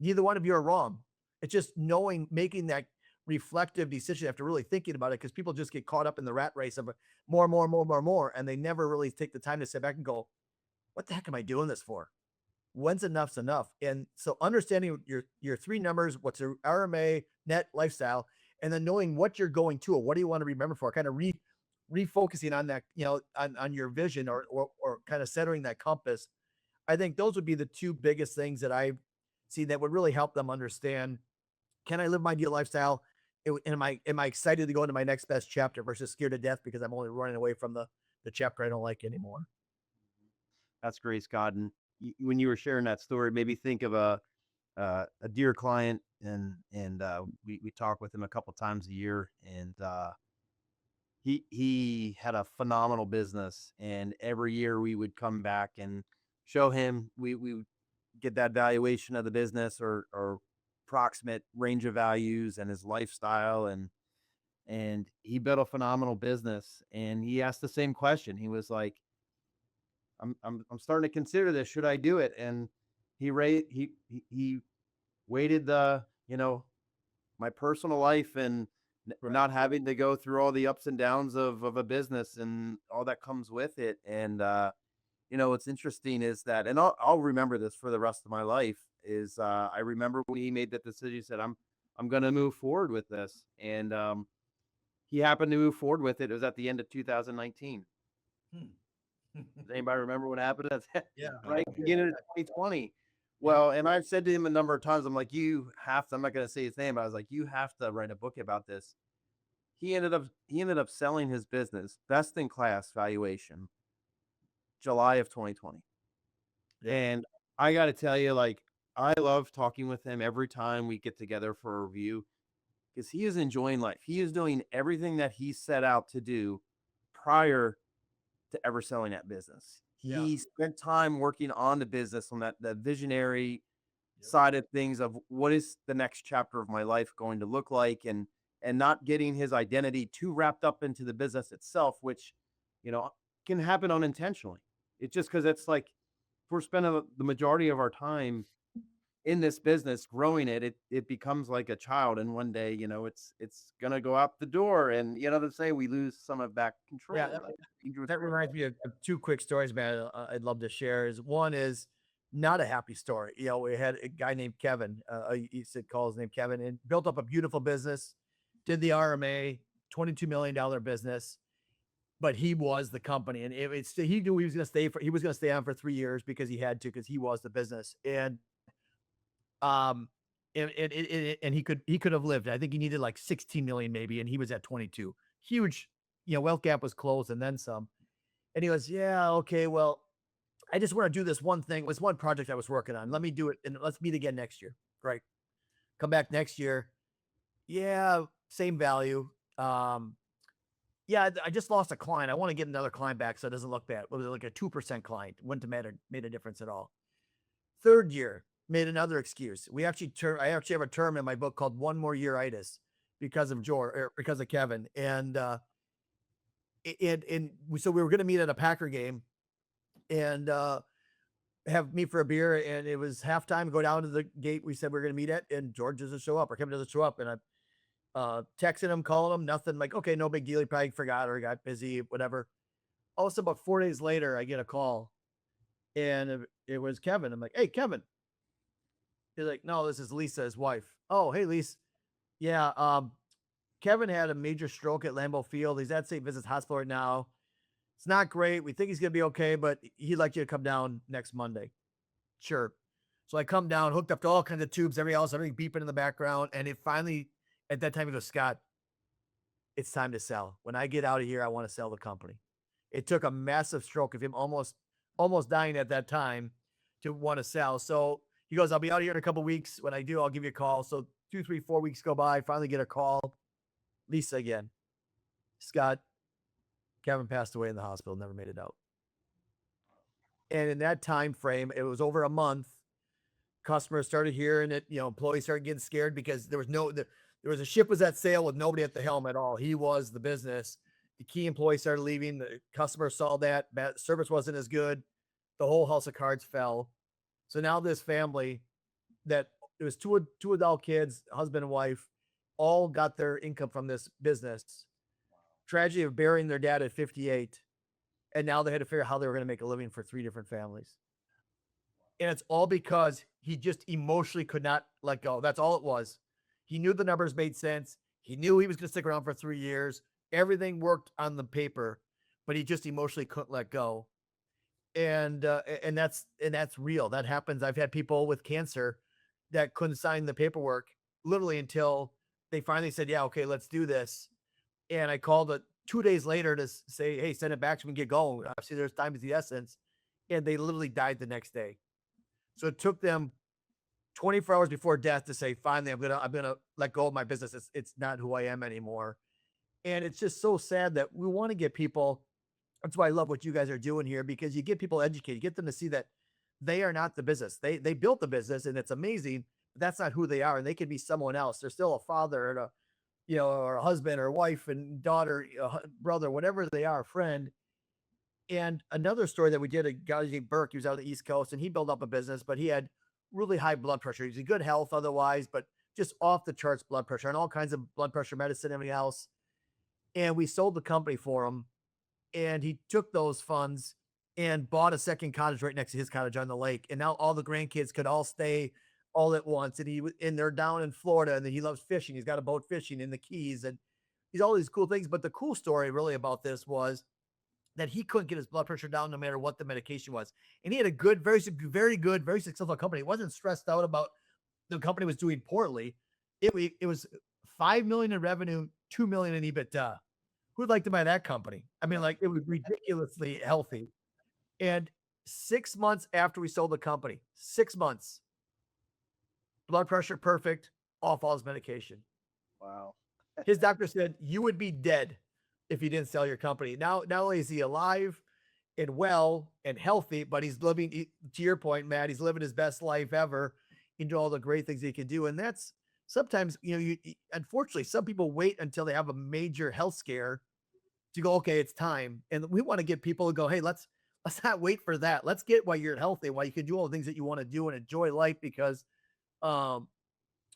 Neither one of you are wrong. It's just making that reflective decision after really thinking about it, because people just get caught up in the rat race of more, and they never really take the time to sit back and go, what the heck am I doing this for? When's enough's enough? And so understanding your three numbers, what's your RMA, net, lifestyle, and then knowing what you're going to, or what do you want to remember for, kind of refocusing on that, on your vision, or kind of centering that compass. I think those would be the two biggest things that I've seen that would really help them understand, can I live my ideal lifestyle? Am I excited to go into my next best chapter versus scared to death because I'm only running away from the chapter I don't like anymore? That's great, Scott. And when you were sharing that story, maybe think of a dear client, and we talk with him a couple times a year, and he had a phenomenal business, and every year we would come back and show him, we would get that valuation of the business, or approximate range of values and his lifestyle, and he built a phenomenal business. And he asked the same question. He was like, I'm starting to consider this. Should I do it? And he weighted my personal life, and not having to go through all the ups and downs of a business and all that comes with it. And what's interesting is that, and I'll remember this for the rest of my life, is I remember when he made that decision. He said, I'm going to move forward with this. And he happened to move forward with it. It was at the end of 2019. Does anybody remember what happened? That's Yeah. right, beginning of 2020. Well, and I've said to him a number of times, I'm like, I'm not going to say his name, but I was like, you have to write a book about this. He ended up selling his business, best in class valuation, July of 2020. And I got to tell you, like, I love talking with him every time we get together for a review, because he is enjoying life. He is doing everything that he set out to do prior to ever selling that business. Yeah. He spent time working on the business, on that visionary side of things, of what is the next chapter of my life going to look like, and not getting his identity too wrapped up into the business itself, which can happen unintentionally. It's just because it's like, if we're spending the majority of our time in this business growing it becomes like a child, and one day it's gonna go out the door, and they say we lose some of that control. Yeah, that reminds me of two quick stories, man. I'd love to share. One is not a happy story. We had a guy named Kevin. He said, call his name Kevin, and built up a beautiful business, did the RMA, $22 million business, but he was the company, and he knew he was going to stay on for 3 years because he had to, because he was the business. And he could have lived. I think he needed like 16 million maybe, and he was at 22. Huge, wealth gap was closed and then some. And he goes, yeah, okay, well, I just want to do this one thing. It was one project I was working on. Let me do it, and let's meet again next year. Great. Come back next year. Yeah, same value. Yeah, I just lost a client. I want to get another client back so it doesn't look bad. It was like a 2% client. Wouldn't have made a difference at all. Third year, made another excuse. I actually have a term in my book called one more year-itis because of because of Kevin. So we were going to meet at a Packer game and have meet for a beer. And it was halftime, go down to the gate we said we were going to meet at, and George doesn't show up or Kevin doesn't show up. And I texting him, calling him, nothing. Like, okay, no big deal. He probably forgot or got busy, whatever. All of a sudden, about 4 days later, I get a call and it was Kevin. I'm like, hey, Kevin. He's like, no, this is Lisa, his wife. Oh, hey, Lisa. Yeah. Kevin had a major stroke at Lambeau Field. He's at St. Vincent's Hospital right now. It's not great. We think he's going to be okay, but he'd like you to come down next Monday. Sure. So I come down, hooked up to all kinds of tubes, everything beeping in the background. And it finally, at that time, he goes, Scott, it's time to sell. When I get out of here, I want to sell the company. It took a massive stroke of him almost dying at that time to want to sell. So he goes, I'll be out here in a couple of weeks. When I do, I'll give you a call. So 2, 3, 4 weeks go by. Finally get a call. Lisa again. Scott, Kevin passed away in the hospital, never made it out. And in that time frame, it was over a month. Customers started hearing it. Employees started getting scared because there was a ship was at sail with nobody at the helm at all. He was the business. The key employees started leaving. The customers saw that service wasn't as good. The whole house of cards fell. So now this family that it was two adult kids, husband and wife, all got their income from this business. Tragedy of burying their dad at 58. And now they had to figure out how they were going to make a living for 3 different families. And it's all because he just emotionally could not let go. That's all it was. He knew the numbers made sense. He knew he was going to stick around for 3 years. Everything worked on the paper, but he just emotionally couldn't let go. And that's real. That happens. I've had people with cancer that couldn't sign the paperwork literally until they finally said, yeah, okay, let's do this. And I called it 2 days later to say, hey, send it back so we can get going. Obviously, there's time is the essence. And they literally died the next day. So it took them 24 hours before death to say, finally, I'm gonna let go of my business. It's not who I am anymore. And it's just so sad that we want to get people. That's why I love what you guys are doing here, because you get people educated, you get them to see that they are not the business. They built the business and it's amazing, but that's not who they are. And they could be someone else. They're still a father and or a husband or wife and daughter, brother, whatever they are, friend. And another story that we did, a guy named Burke, he was out on the East Coast and he built up a business, but he had really high blood pressure. He's in good health otherwise, but just off the charts blood pressure and all kinds of blood pressure medicine, everything else. And we sold the company for him. And he took those funds and bought a second cottage right next to his cottage on the lake. And now all the grandkids could all stay all at once. And they're down in Florida and he loves fishing. He's got a boat fishing in the Keys and he's all these cool things. But the cool story really about this was that he couldn't get his blood pressure down no matter what the medication was. And he had a good, very good, very successful company. He wasn't stressed out about the company was doing poorly. It was 5 million in revenue, 2 million in EBITDA. Who'd like to buy that company? I mean, like, it was ridiculously healthy. And 6 months after we sold the company, 6 months, blood pressure perfect, off all his medication. Wow. His doctor said, you would be dead if you didn't sell your company. Now, not only is he alive and well and healthy, but he's living, to your point, Matt, he's living his best life ever into all the great things he can do. And that's sometimes, unfortunately, some people wait until they have a major health scare to go, okay, it's time. And we want to get people to go, hey, let's not wait for that. Let's get while you're healthy, while you can do all the things that you want to do and enjoy life. Because the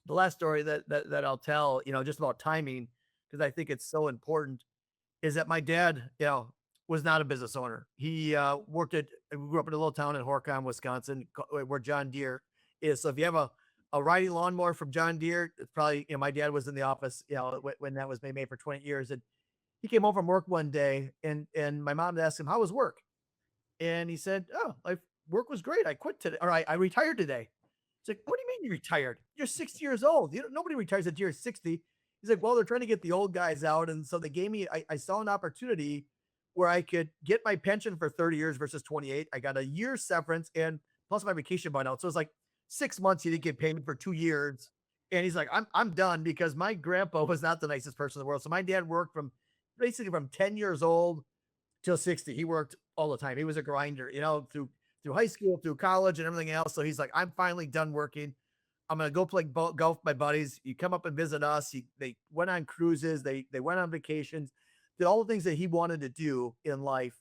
last story that I'll tell, just about timing, because I think it's so important, is that my dad, was not a business owner. He we grew up in a little town in Horicon, Wisconsin, where John Deere is. So if you have a riding lawnmower from John Deere, it's probably, my dad was in the office, when that was made for 20 years. And he came home from work one day and my mom asked him, how was work? And he said, oh, work was great. I quit today. Or I retired today. It's like, what do you mean you retired? You're 60 years old. Nobody retires at you're 60. He's like, well, they're trying to get the old guys out. And so they gave me, I saw an opportunity where I could get my pension for 30 years versus 28. I got a year's severance and plus my vacation buyout. So it's like 6 months. He didn't get paid for 2 years. And he's like, I'm done, because my grandpa was not the nicest person in the world. So my dad worked from basically from 10 years old till 60. He worked all the time. He was a grinder, through high school, through college, and everything else. So he's like, I'm finally done working. I'm gonna go play golf with my buddies. You come up and visit us. They went on cruises. They went on vacations. Did all the things that he wanted to do in life,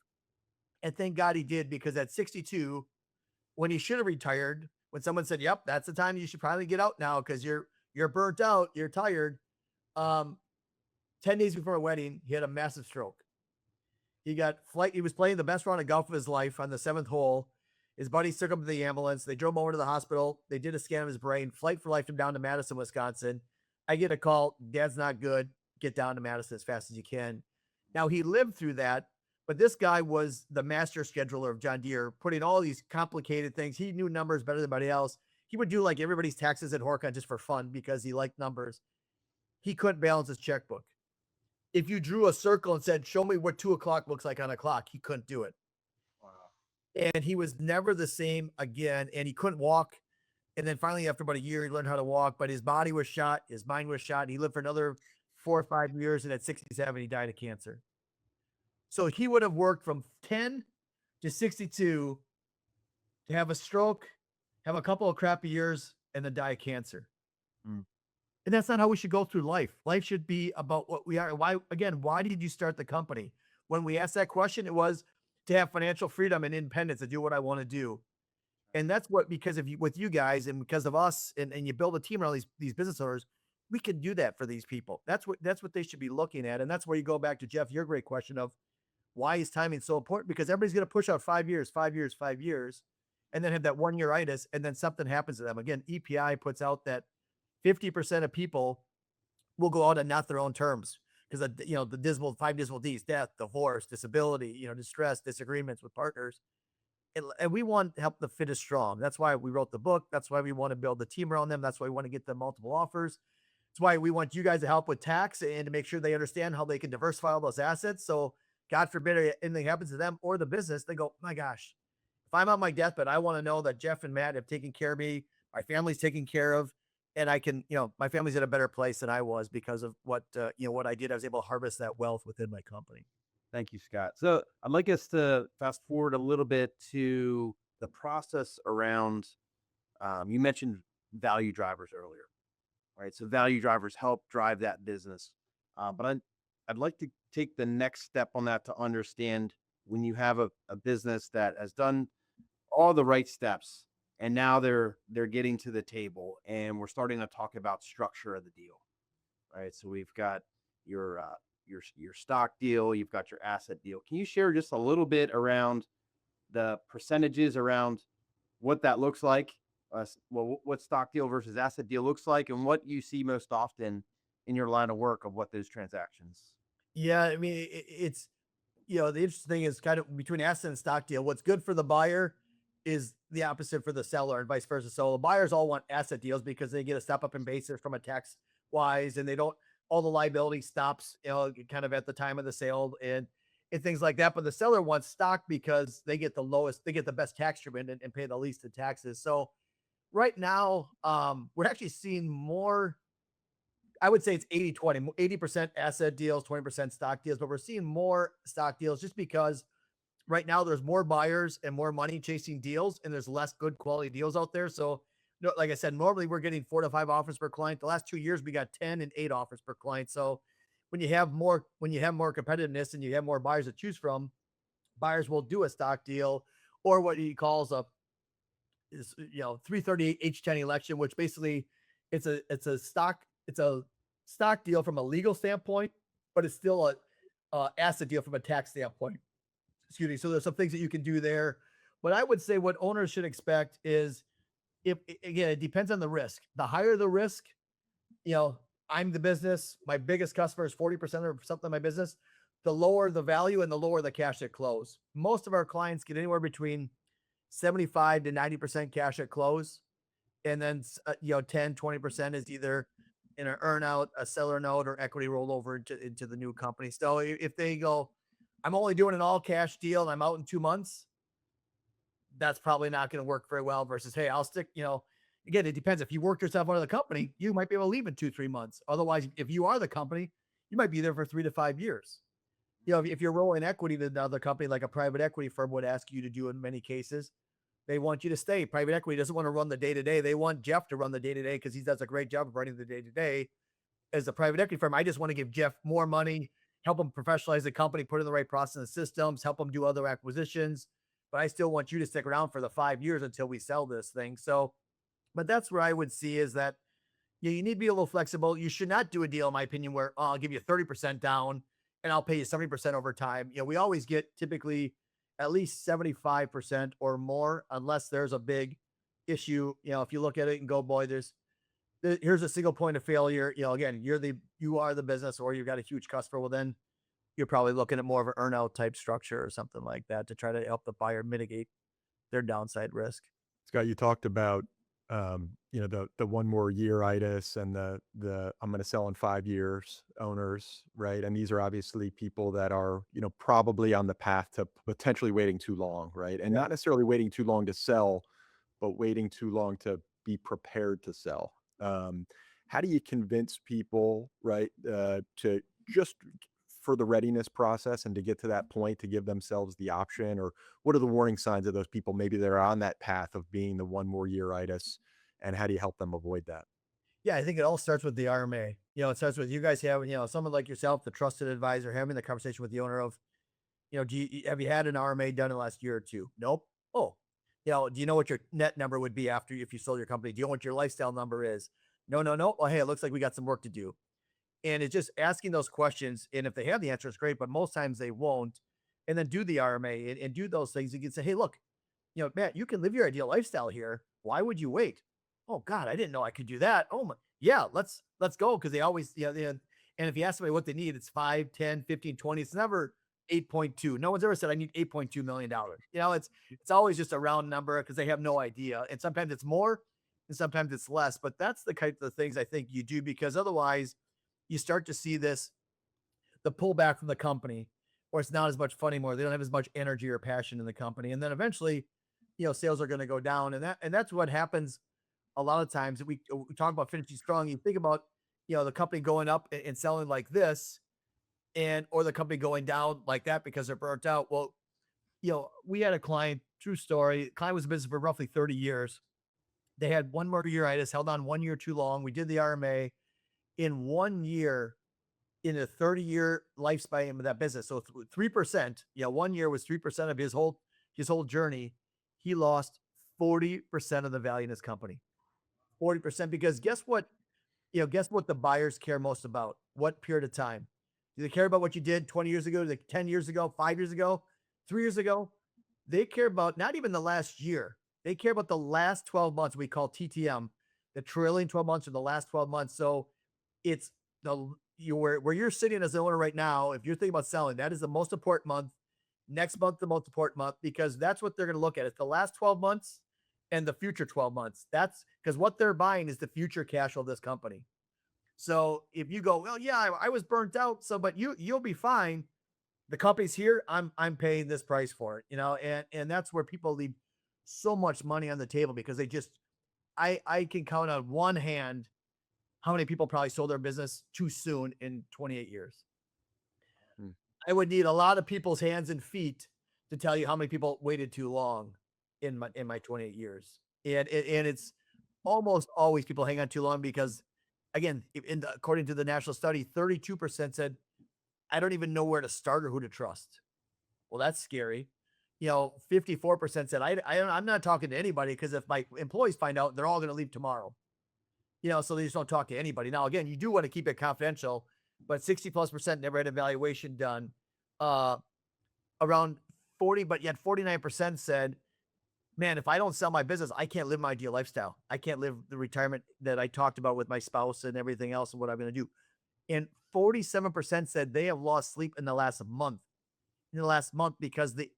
and thank God he did, because at 62, when he should have retired, when someone said, "Yep, that's the time you should probably get out now because you're burnt out, you're tired." Um, 10 days before a wedding, he had a massive stroke. He was playing the best round of golf of his life on the seventh hole. His buddies took him to the ambulance. They drove him over to the hospital. They did a scan of his brain. Flight for life him down to Madison, Wisconsin. I get a call. Dad's not good. Get down to Madison as fast as you can. Now, he lived through that, but this guy was the master scheduler of John Deere, putting all these complicated things. He knew numbers better than anybody else. He would do like everybody's taxes at Horcon just for fun because he liked numbers. He couldn't balance his checkbook. If you drew a circle and said, show me what 2 o'clock looks like on a clock, he couldn't do it. And he was never the same again. And he couldn't walk. And then finally, after about a year, he learned how to walk, but his body was shot. His mind was shot. He lived for another 4 or 5 years. And at 67, he died of cancer. So he would have worked from 10 to 62 to have a stroke, have a couple of crappy years, and then die of cancer. Mm. And that's not how we should go through life. Life should be about what we are. Why did you start the company? When we asked that question, it was to have financial freedom and independence to do what I want to do. And that's what, because of you, with you guys and because of us, and you build a team around these business owners, we can do that for these people. That's what they should be looking at. And that's where you go back to, Jeff, your great question of why is timing so important? Because everybody's going to push out 5 years, 5 years, 5 years, and then have that 1 year itis, and then something happens to them. Again, EPI puts out that 50% of people will go out on not their own terms because the 5 dismal D's: death, divorce, disability, distress, disagreements with partners. And we want to help the fittest strong. That's why we wrote the book. That's why we want to build the team around them. That's why we want to get them multiple offers. That's why we want you guys to help with tax and to make sure they understand how they can diversify all those assets. So God forbid anything happens to them or the business, they go, my gosh, if I'm on my deathbed, I want to know that Jeff and Matt have taken care of me. My family's taken care of. And I can, my family's in a better place than I was because of what I did. I was able to harvest that wealth within my company. Thank you, Scott. So I'd like us to fast forward a little bit to the process around, you mentioned value drivers earlier, right? So value drivers help drive that business. But I'd like to take the next step on that to understand when you have a business that has done all the right steps, and now they're getting to the table and we're starting to talk about structure of the deal, right? So we've got your stock deal, you've got your asset deal. Can you share just a little bit around the percentages around what that looks like? What stock deal versus asset deal looks like, and what you see most often in your line of work of what those transactions? Yeah, I mean, it's the interesting thing is kind of between asset and stock deal. What's good for the buyer is the opposite for the seller, and vice versa. So the buyers all want asset deals because they get a step up in basis from a tax wise, and they don't, all the liability stops, kind of at the time of the sale and things like that. But the seller wants stock because they get the best tax treatment and pay the least in taxes. So right now, we're actually seeing more. I would say it's 80-20, 80% asset deals, 20% stock deals, but we're seeing more stock deals just because right now there's more buyers and more money chasing deals, and there's less good quality deals out there. So, like I said, normally we're getting 4 to 5 offers per client. The last 2 years we got 10 and 8 offers per client. So when you have more competitiveness and you have more buyers to choose from, buyers will do a stock deal or what he calls a 338 H10 election, which basically it's a stock deal from a legal standpoint, but it's still a asset deal from a tax standpoint. Excuse me. So there's some things that you can do there. But I would say what owners should expect is, it depends on the risk. The higher the risk, I'm the business, my biggest customer is 40% or something of my business, the lower the value and the lower the cash at close. Most of our clients get anywhere between 75 to 90% cash at close. And then, 10, 20% is either in an earn out, a seller note, or equity rollover into the new company. So if they go, I'm only doing an all cash deal and I'm out in 2 months, that's probably not going to work very well versus, hey, I'll stick, again, it depends. If you work yourself out of the company, you might be able to leave in 2-3 months. Otherwise, if you are the company, you might be there for 3 to 5 years. if you're rolling equity to another company, like a private equity firm would ask you to do in many cases, they want you to stay. Private equity doesn't want to run the day to day. They want Jeff to run the day to day because he does a great job of running the day to day. As a private equity firm, I just want to give Jeff more money, help him professionalize the company, put in the right process and systems, help him do other acquisitions. But I still want you to stick around for the 5 years until we sell this thing. So, but that's where I would see is that you need to be a little flexible. You should not do a deal, in my opinion, where I'll give you 30% down and I'll pay you 70% over time. We always get typically at least 75% or more, unless there's a big issue. If you look at it and go, boy, here's a single point of failure. Again, you are the business, or you've got a huge customer. Well, then you're probably looking at more of an earnout type structure or something like that to try to help the buyer mitigate their downside risk. Scott, you talked about the one more year itis and the I'm going to sell in 5 years owners, right? And these are obviously people that are probably on the path to potentially waiting too long, right? And Yeah. not necessarily waiting too long to sell, but waiting too long to be prepared to sell. How do you convince people, right, to just for the readiness process and to get to that point to give themselves the option? Or what are the warning signs of those people maybe they're on that path of being the one more year itis, and how do you help them avoid that? Yeah, I think it all starts with the RMA. It starts with you guys having, someone like yourself, the trusted advisor, having the conversation with the owner of, have you had an RMA done in the last year or two? Nope. Oh, do you know what your net number would be after if you sold your company? Do you know what your lifestyle number is? No, no, no. Well, hey, it looks like we got some work to do. And it's just asking those questions. And if they have the answer, it's great, but most times they won't. And then do the RMA and do those things. You can say, hey, look, Matt, you can live your ideal lifestyle here. Why would you wait? Oh God, I didn't know I could do that. Oh my, yeah, let's go. Cause they always, and if you ask somebody what they need, it's 5, 10, 15, 20. It's never 8.2. No one's ever said I need $8.2 million. It's always just a round number because they have no idea. And sometimes it's more and sometimes it's less, but that's the kind of things I think you do, because otherwise you start to see the pullback from the company, or it's not as much fun anymore. They don't have as much energy or passion in the company. And then eventually, sales are going to go down. And that's what happens a lot of times. We talk about finishing strong. You think about, the company going up and selling like this, or the company going down like that because they're burnt out. Well, we had a client, true story. Client was in business for roughly 30 years. They had one more year itis, held on 1 year too long. We did the RMA in 1 year, in a 30-year lifespan of that business. So 3%, 1 year was 3% of his whole journey. He lost 40% of the value in his company. 40%, because guess what the buyers care most about? What period of time? Do they care about what you did 20 years ago, 10 years ago, 5 years ago, 3 years ago? They care about not even the last year. They care about the last 12 months. We call TTM, the trailing 12 months, or the last 12 months. So it's where you're sitting as the owner right now. If you're thinking about selling, that is the most important month. Next month, the most important month, because that's what they're going to look at. It's the last 12 months and the future 12 months. That's because what they're buying is the future cash flow of this company. So if you go, well, yeah, I was burnt out. So, but you'll be fine. The company's here. I'm paying this price for it, and that's where people leave so much money on the table, because they just, I can count on one hand how many people probably sold their business too soon in 28 years. Hmm. I would need a lot of people's hands and feet to tell you how many people waited too long in my 28 years. And it's almost always people hang on too long because, again, according to the national study, 32% said, I don't even know where to start or who to trust. Well, that's scary. 54% said, I'm not talking to anybody, because if my employees find out, they're all going to leave tomorrow. So they just don't talk to anybody. Now, again, you do want to keep it confidential, but 60+% never had an evaluation done. Around 40, but yet 49% said, man, if I don't sell my business, I can't live my ideal lifestyle. I can't live the retirement that I talked about with my spouse and everything else and what I'm going to do. And 47% said they have lost sleep in the last month. Because the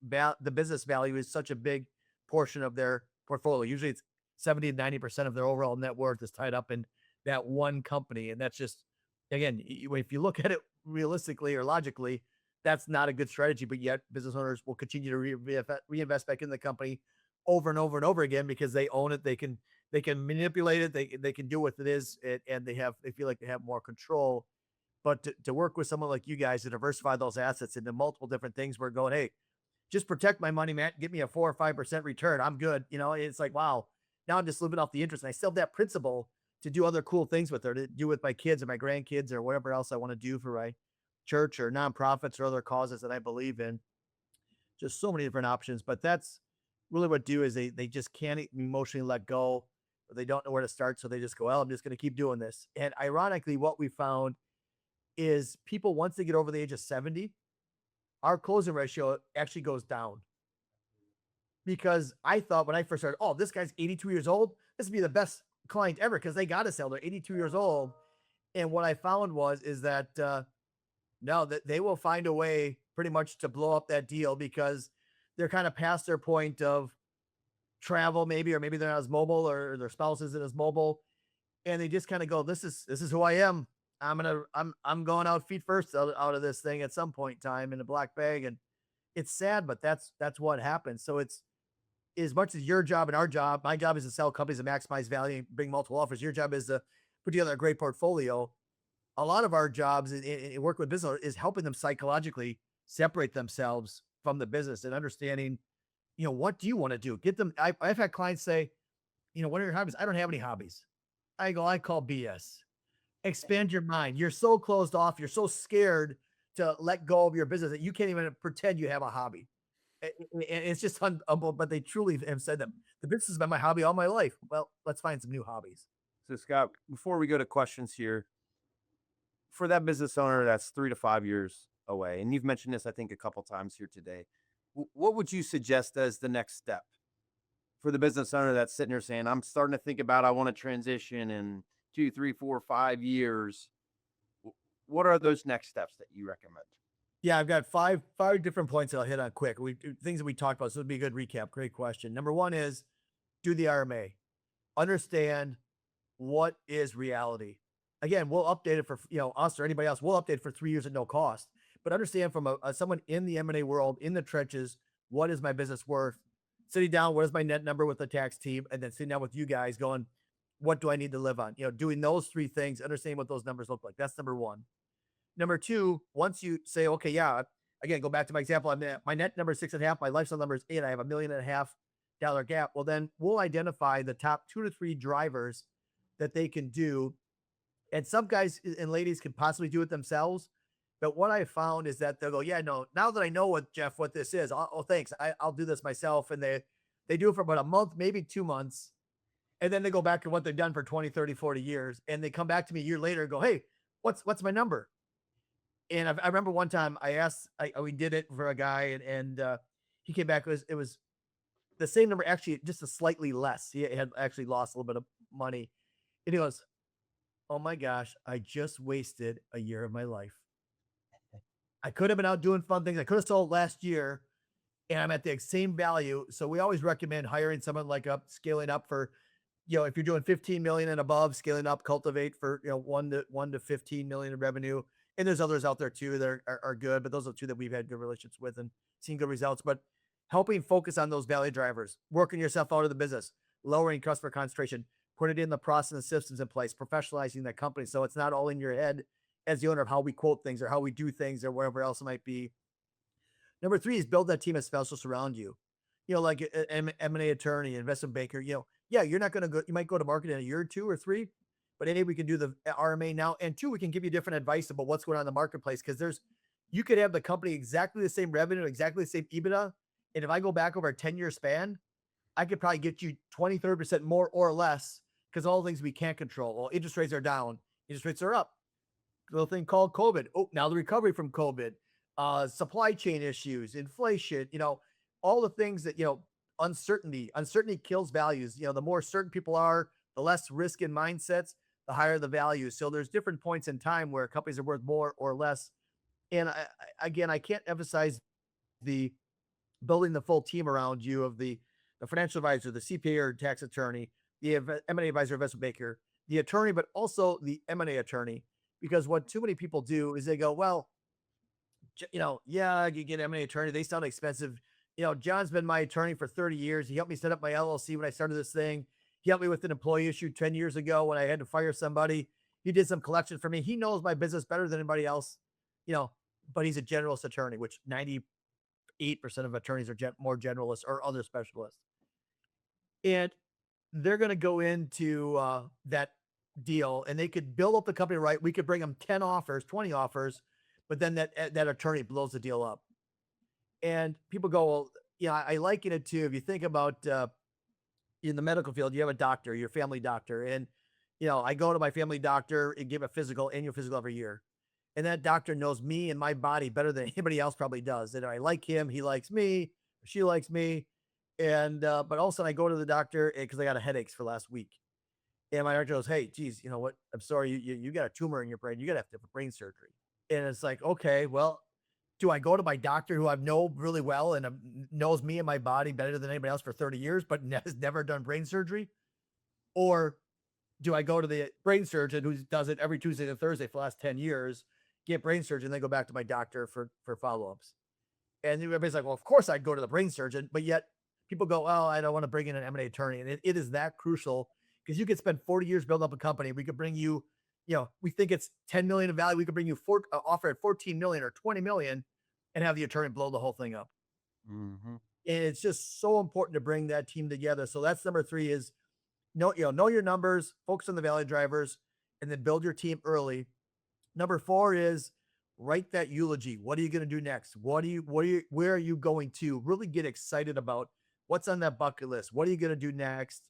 business value is such a big portion of their portfolio. Usually it's 70 to 90% of their overall net worth is tied up in that one company. And that's just, again, if you look at it realistically or logically, that's not a good strategy. But yet business owners will continue to reinvest back in the company over and over and over again, because they own it. They can manipulate it. They can do what it is. And they feel like they have more control. But to work with someone like you guys to diversify those assets into multiple different things, we're going, hey, just protect my money, Matt. Give me a 4 or 5% return. I'm good. It's like, wow, now I'm just living off the interest. And I still have that principle to do other cool things with her, to do with my kids or my grandkids or whatever else I want to do for my church or nonprofits or other causes that I believe in. Just so many different options. But that's really what do is they just can't emotionally let go, or they don't know where to start. So they just go, well, I'm just going to keep doing this. And ironically, what we found is people, once they get over the age of 70, our closing ratio actually goes down. Because I thought when I first started, oh, this guy's 82 years old. This would be the best client ever because they got to sell. They're 82 years old. And what I found is that no, that they will find a way pretty much to blow up that deal because they're kind of past their point of travel, maybe, or maybe they're not as mobile or their spouse isn't as mobile. And they just kind of go, this is who I am. I'm going out feet first out of this thing at some point in time in a black bag. And it's sad, but that's what happens. So it's as much as your job and our job, my job is to sell companies and maximize value and bring multiple offers. Your job is to put together a great portfolio. A lot of our jobs in work with business is helping them psychologically separate themselves from the business and understanding, what do you want to do? Get them. I've had clients say, what are your hobbies? I don't have any hobbies. I call BS. Expand your mind. You're so closed off. You're so scared to let go of your business that you can't even pretend you have a hobby. It's just humble, but they truly have said that the business has been my hobby all my life. Well, let's find some new hobbies. So Scott, before we go to questions here, for that business owner that's 3 to 5 years away, and you've mentioned this, I think, a couple times here today, what would you suggest as the next step for the business owner that's sitting there saying, I'm starting to think about, I want to transition in 2, 3, 4, 5 years. What are those next steps that you recommend? Yeah, I've got five different points that I'll hit on quick. Things that we talked about. So it'd be a good recap. Great question. Number one is do the RMA. Understand what is reality. Again, we'll update it for us or anybody else. We'll update it for 3 years at no cost. But understand from someone in the M&A world, in the trenches, what is my business worth? Sitting down, what is my net number with the tax team, and then sitting down with you guys, going, what do I need to live on? Doing those three things, understanding what those numbers look like. That's number one. Number two, once you say, okay, yeah, again, go back to my example. My net number is 6.5. My lifestyle number is 8. I have $1.5 million gap. Well, then we'll identify the top 2 to 3 drivers that they can do. And some guys and ladies can possibly do it themselves. But what I found is that they'll go, yeah, no, now that I know what this is, thanks. I'll do this myself. And they do it for about a month, maybe 2 months. And then they go back to what they've done for 20, 30, 40 years. And they come back to me a year later and go, hey, what's my number? And I remember one time I asked, we did it for a guy and he came back. It was the same number, actually just a slightly less. He had actually lost a little bit of money. And he goes, oh my gosh, I just wasted a year of my life. I could have been out doing fun things. I could have sold last year and I'm at the same value. So we always recommend hiring someone like scaling up for, if you're doing 15 million and above, scaling up, cultivate for, 1 to 15 million in revenue. And there's others out there too that are good, but those are 2 that we've had good relationships with and seen good results. But helping focus on those value drivers, working yourself out of the business, lowering customer concentration, putting it in the process and systems in place, professionalizing that company so it's not all in your head as the owner of how we quote things or how we do things or whatever else it might be. Number 3 is build that team of specialists around you. Like an M&A attorney, investment banker. Yeah, you're not going to go. You might go to market in a year or 2 or 3. But A, we can do the RMA now, and 2, we can give you different advice about what's going on in the marketplace. Because you could have the company exactly the same revenue, exactly the same EBITDA. And if I go back over a 10-year span, I could probably get you 20, 30% more or less because all the things we can't control. Well, interest rates are down. Interest rates are up. A little thing called COVID. Oh, now the recovery from COVID, supply chain issues, inflation, all the things that, uncertainty kills values. The more certain people are, the less risk in mindsets, the higher the value. So there's different points in time where companies are worth more or less. And I can't emphasize the building the full team around you of the financial advisor, the CPA or tax attorney, the M&A advisor, investment banker, the attorney, but also the M&A attorney. Because what too many people do is they go, well, yeah, you get M&A attorney. They sound expensive. John's been my attorney for 30 years. He helped me set up my LLC when I started this thing. He helped me with an employee issue 10 years ago when I had to fire somebody. He did some collection for me. He knows my business better than anybody else, you know, but he's a generalist attorney, which 98% of attorneys are more generalists or other specialists. And they're going to go into that deal and they could build up the company right. We could bring them 10 offers, 20 offers, but then that attorney blows the deal up. And people go, well, I liken it to, if you think about in the medical field, you have a doctor, your family doctor. And, I go to my family doctor and give a annual physical every year. And that doctor knows me and my body better than anybody else probably does. And I like him, he likes me, she likes me. And, but all of a sudden I go to the doctor because I got a headaches for last week. And my doctor goes, hey, geez, you know what? I'm sorry, you got a tumor in your brain. You got to have brain surgery. And it's like, okay, well, do I go to my doctor who I know really well and knows me and my body better than anybody else for 30 years, but has never done brain surgery? Or do I go to the brain surgeon who does it every Tuesday and Thursday for the last 10 years, get brain surgery, and then go back to my doctor for follow-ups? And everybody's like, well, of course I'd go to the brain surgeon, but yet people go, oh, I don't want to bring in an M&A attorney. And it is that crucial because you could spend 40 years building up a company. We could bring you, we think it's 10 million in value. We could bring you offer at 14 million or 20 million and have the attorney blow the whole thing up. Mm-hmm. And it's just so important to bring that team together. So that's number 3 is know your numbers, focus on the value drivers, and then build your team early. Number 4 is write that eulogy. What are you going to do next? Where are you going to really get excited about what's on that bucket list? What are you going to do next?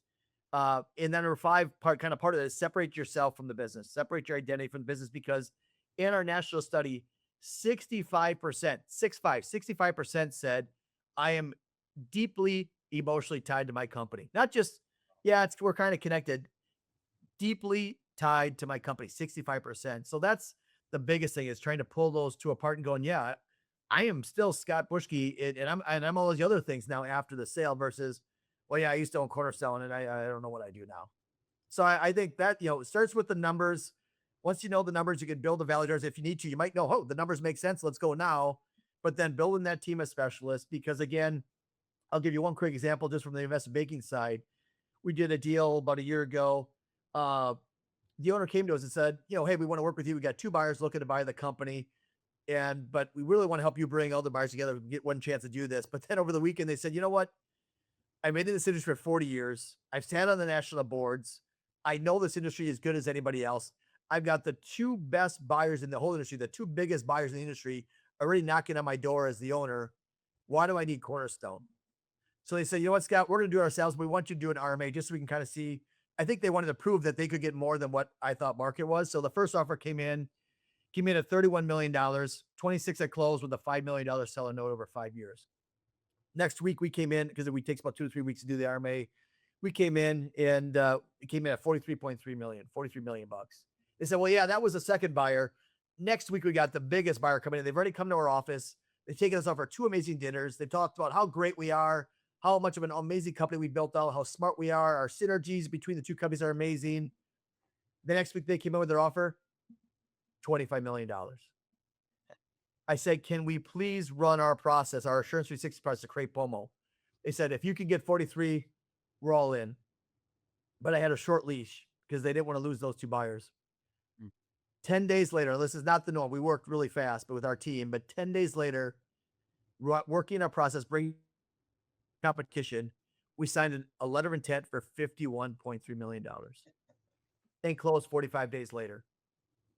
And then number 5 part of it is separate yourself from the business, separate your identity from the business, because in our national study, 65% said, I am deeply emotionally tied to my company. Not just, we're kind of connected, deeply tied to my company, 65%. So that's the biggest thing, is trying to pull those two apart and going, I am still Scott Bushkie and I'm all those other things now after the sale versus, well, I used to own Cornerstone and I don't know what I do now. So I think that, it starts with the numbers. Once you know the numbers, you can build the value drivers. If you need to, you might know, oh, the numbers make sense. Let's go now. But then building that team of specialists, because again, I'll give you one quick example just from the investment banking side. We did a deal about a year ago. The owner came to us and said, hey, we want to work with you. We got 2 buyers looking to buy the company. But we really want to help you bring all the buyers together and get one chance to do this. But then over the weekend, they said, you know what? I made it in this industry for 40 years. I've sat on the national boards. I know this industry as good as anybody else. I've got the 2 best buyers in the whole industry, the 2 biggest buyers in the industry already knocking on my door as the owner. Why do I need Cornerstone? So they said, you know what, Scott, we're going to do it ourselves. But we want you to do an RMA just so we can kind of see. I think they wanted to prove that they could get more than what I thought market was. So the first offer came in at $31 million, 26 at close with a $5 million seller note over 5 years. Next week we came in, because it takes about 2 to 3 weeks to do the RMA. We came in and it came in at 43.3 million, 43 million bucks. They said, well, that was the second buyer. Next week we got the biggest buyer coming in. They've already come to our office. They've taken us out for 2 amazing dinners. They've talked about how great we are, how much of an amazing company we built out, how smart we are. Our synergies between the 2 companies are amazing. The next week they came in with their offer, $25 million. I said, can we please run our process, our Assurance 360 process to create POMO? They said, if you can get 43, we're all in. But I had a short leash because they didn't want to lose those 2 buyers. 10 days later, this is not the norm. We worked really fast, but with our team. But 10 days later, working our process, bringing competition, we signed a letter of intent for $51.3 million and closed 45 days later.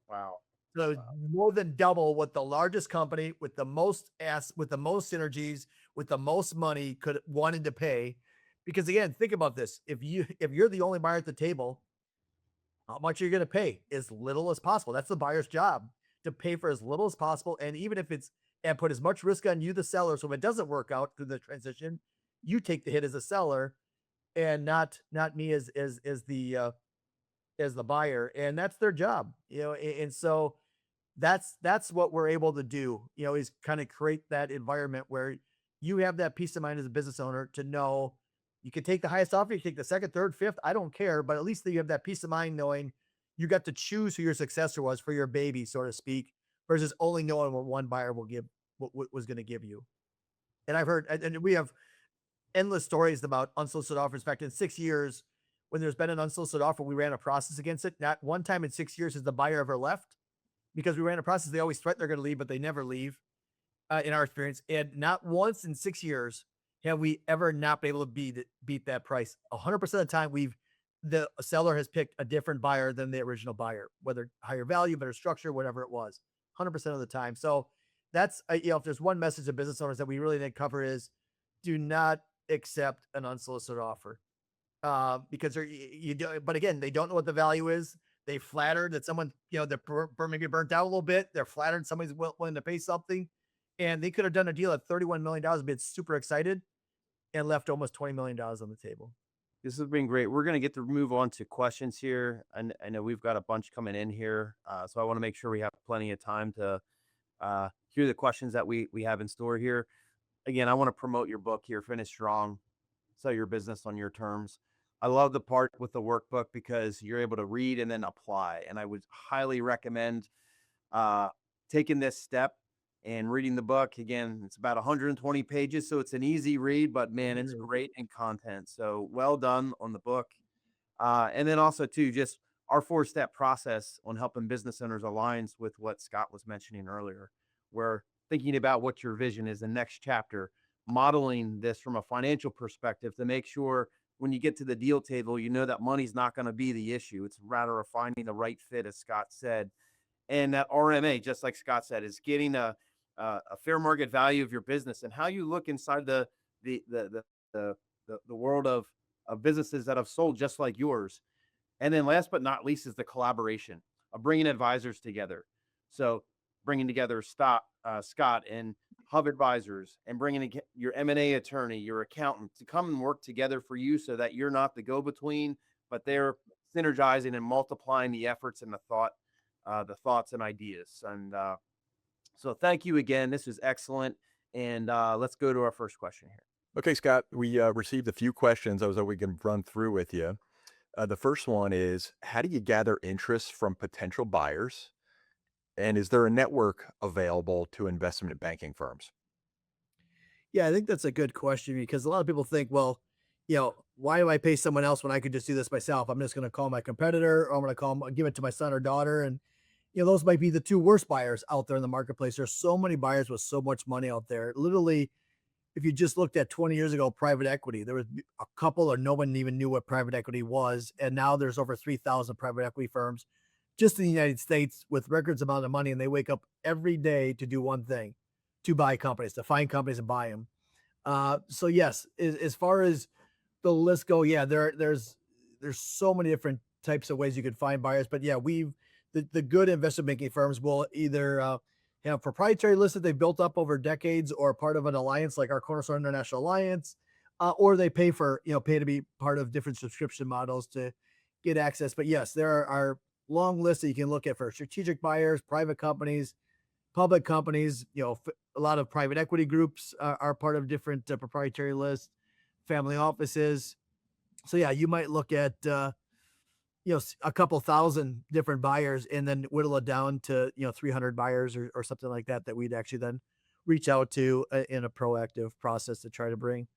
Wow. So more than double what the largest company with the most synergies, with the most money wanted to pay. Because again, think about this. If you're the only buyer at the table, how much are you going to pay? As little as possible. That's the buyer's job, to pay for as little as possible. And even if and put as much risk on you, the seller. So if it doesn't work out through the transition, you take the hit as a seller and not me as the buyer. And that's their job, and so that's what we're able to do, is kind of create that environment where you have that peace of mind as a business owner to know you can take the highest offer, you can take the second, third, fifth, I don't care, but at least you have that peace of mind knowing you got to choose who your successor was for your baby, so to speak, versus only knowing what one buyer will give, what was going to give you. And I've heard, and we have endless stories about unsolicited offers. In fact, in 6 years, when there's been an unsolicited offer, we ran a process against it. Not one time in 6 years has the buyer ever left because we ran a process. They always threaten they're going to leave, but they never leave, in our experience. And not once in 6 years have we ever not been able to beat that price. 100% of the time, the seller has picked a different buyer than the original buyer, whether higher value, better structure, whatever it was. 100% of the time. So that's if there's one message to business owners that we really didn't cover is, do not accept an unsolicited offer, because you do. But again, they don't know what the value is. They flattered that someone, they're maybe burnt out a little bit. They're flattered somebody's willing to pay something, and they could have done a deal at $31 million, been super excited, and left almost $20 million on the table. This has been great. We're going to get to move on to questions here. And I know we've got a bunch coming in here. So I want to make sure we have plenty of time to hear the questions that we have in store here. Again, I want to promote your book here, Finish Strong, Sell Your Business on Your Terms. I love the part with the workbook because you're able to read and then apply. And I would highly recommend taking this step and reading the book. Again, it's about 120 pages, so it's an easy read, but man, it's great in content. So well done on the book. And then also too, just our 4-step process on helping business owners aligns with what Scott was mentioning earlier. We're thinking about what your vision is, the next chapter, modeling this from a financial perspective to make sure when you get to the deal table, you know that money's not going to be the issue. It's rather of finding the right fit, as Scott said. And that RMA, just like Scott said, is getting a fair market value of your business and how you look inside the world of businesses that have sold just like yours. And then last but not least is the collaboration of bringing advisors together. So bringing together Scott and HUB advisors and bringing your M&A attorney, your accountant to come and work together for you so that you're not the go-between, but they're synergizing and multiplying the efforts and the thoughts and ideas. And so thank you again. This is excellent. And let's go to our first question here. Okay, Scott, we received a few questions I was hoping we can run through with you. The first one is, how do you gather interest from potential buyers? And is there a network available to investment banking firms? Yeah, I think that's a good question because a lot of people think, well, why do I pay someone else when I could just do this myself? I'm just going to call my competitor, or I'm going to give it to my son or daughter. And, those might be the two worst buyers out there in the marketplace. There's so many buyers with so much money out there. Literally, if you just looked at 20 years ago, private equity, there was a couple or no one even knew what private equity was. And now there's over 3,000 private equity firms just in the United States with records amount of money. And they wake up every day to do one thing, to buy companies, to find companies and buy them. So yes, as far as the list go, yeah, there's so many different types of ways you could find buyers, but yeah, the good investment banking firms will either have proprietary lists that they've built up over decades, or part of an alliance like our Cornerstone International Alliance, or they pay to be part of different subscription models to get access. But yes, there are long lists that you can look at for strategic buyers, private companies, public companies. A lot of private equity groups are part of different proprietary lists, family offices. So yeah, you might look at a couple thousand different buyers and then whittle it down to 300 buyers or something like that we'd actually then reach out to in a proactive process to try to bring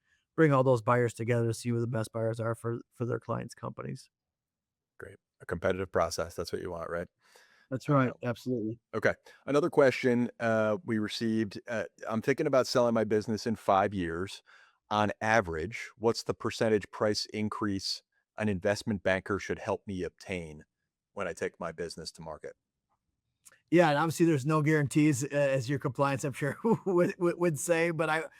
all those buyers together to see who the best buyers are for their clients' companies. Great. A competitive process. That's what you want, right? That's right. Absolutely. Okay. Another question we received. I'm thinking about selling my business in 5 years. On average, what's the percentage price increase an investment banker should help me obtain when I take my business to market? Yeah, and obviously there's no guarantees, as your compliance, I'm sure, would say, but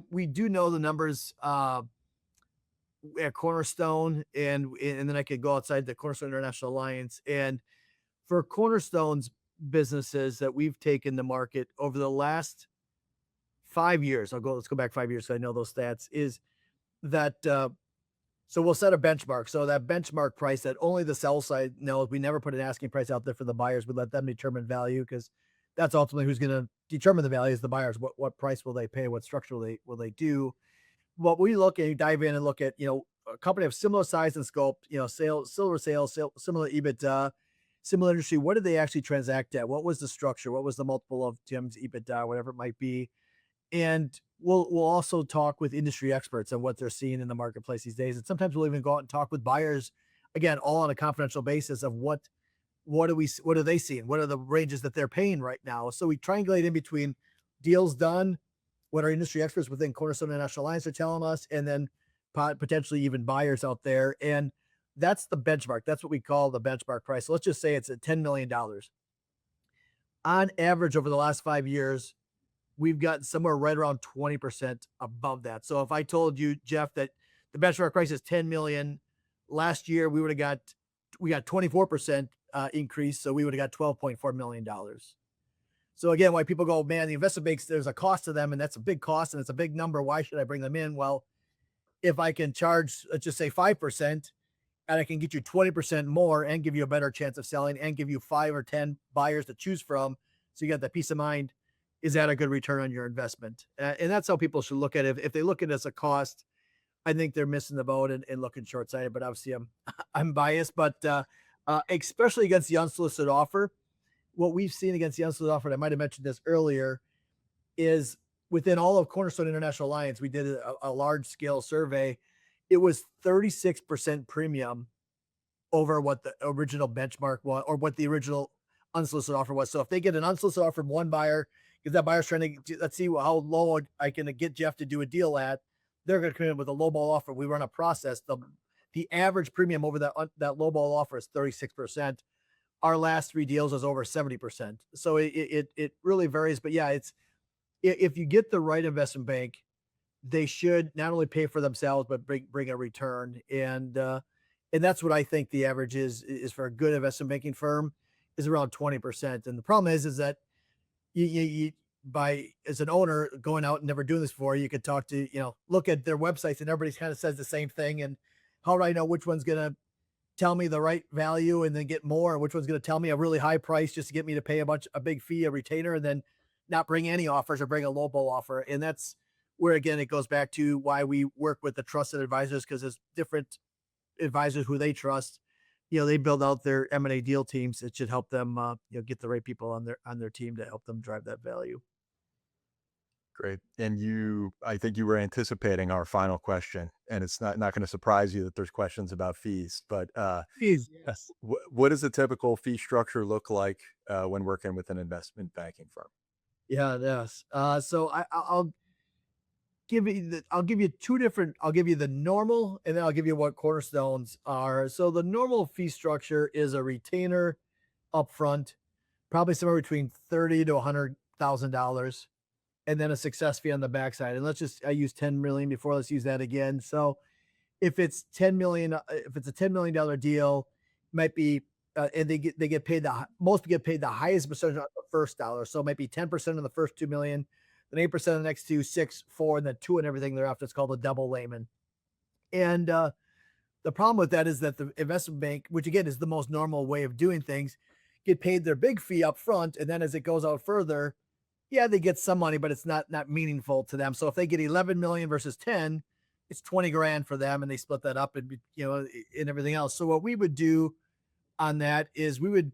we do know the numbers at Cornerstone, and then I could go outside the Cornerstone International Alliance. And for Cornerstone's businesses that we've taken to market over the last 5 years, let's go back 5 years so I know those stats, is that so we'll set a benchmark. So that benchmark price that only the sell side knows, we never put an asking price out there for the buyers. We let them determine value, because that's ultimately who's going to determine the value is the buyers. What price will they pay? What structure will they do? What we look at, dive in and look at, a company of similar size and scope, similar similar EBITDA, similar industry. What did they actually transact at? What was the structure? What was the multiple of Tim's EBITDA, whatever it might be? And we'll also talk with industry experts on what they're seeing in the marketplace these days. And sometimes we'll even go out and talk with buyers, again, all on a confidential basis of what are they seeing? What are the ranges that they're paying right now? So we triangulate in between deals done, what our industry experts within Cornerstone International Alliance are telling us, and then potentially even buyers out there. And that's the benchmark. That's what we call the benchmark price. So let's just say it's at $10 million. On average, over the last 5 years, we've gotten somewhere right around 20% above that. So if I told you, Jeff, that the benchmark price is 10 million, last year we got 24% increase. So we would have got $12.4 million. So again, why people go, man, the investment banks, there's a cost to them, and that's a big cost and it's a big number. Why should I bring them in? Well, if I can charge, let's just say 5%, and I can get you 20% more and give you a better chance of selling and give you 5 or 10 buyers to choose from, so you got that peace of mind, is that a good return on your investment? And that's how people should look at it. If they look at it as a cost, I think they're missing the boat and looking short-sighted. But obviously, I'm biased. But especially against the unsolicited offer, what we've seen against the unsolicited offer, and I might have mentioned this earlier, is within all of Cornerstone International Alliance, we did a large-scale survey. It was 36% premium over what the original benchmark was, or what the original unsolicited offer was. So if they get an unsolicited offer from one buyer, if that buyer's trying to, let's see how low I can get Jeff to do a deal at, they're going to come in with a lowball offer. We run a process. The average premium over that lowball offer is 36%. Our last 3 deals was over 70%. So it really varies. But yeah, if you get the right investment bank, they should not only pay for themselves, but bring a return. And that's what I think the average is for a good investment banking firm, is around 20%. And the problem is that you by, as an owner going out and never doing this before, you could talk to, look at their websites and everybody kind of says the same thing. And how do I know which one's going to tell me the right value and then get more, and which one's going to tell me a really high price just to get me to pay a big fee, a retainer, and then not bring any offers or bring a lowball offer? And that's where, again, it goes back to why we work with the trusted advisors, because there's different advisors who they trust. They build out their M&A deal teams. It should help them, get the right people on their team to help them drive that value. Great. And I think you were anticipating our final question, and it's not going to surprise you that there's questions about fees, but Fees, yes. what does a typical fee structure look like when working with an investment banking firm? Yeah, yes. So I'll give you two different. I'll give you the normal, and then I'll give you what cornerstones are. So the normal fee structure is a retainer upfront, probably somewhere between $30,000 to $100,000, and then a success fee on the backside. And I use 10 million before. Let's use that again. So if it's 10 million, if it's a $10 million deal, it might be, and they get paid most get paid the highest percentage on the first dollar. So it might be 10% on the first 2 million, then 8% on the next 2, 6, 4, and then 2 and everything thereafter. It's called a double layman. And the problem with that is that the investment bank, which again is the most normal way of doing things, get paid their big fee up front, and then as it goes out further, yeah, they get some money, but it's not meaningful to them. So if they get 11 million versus 10, it's 20 grand for them, and they split that up and and everything else. So what we would do on that is we would,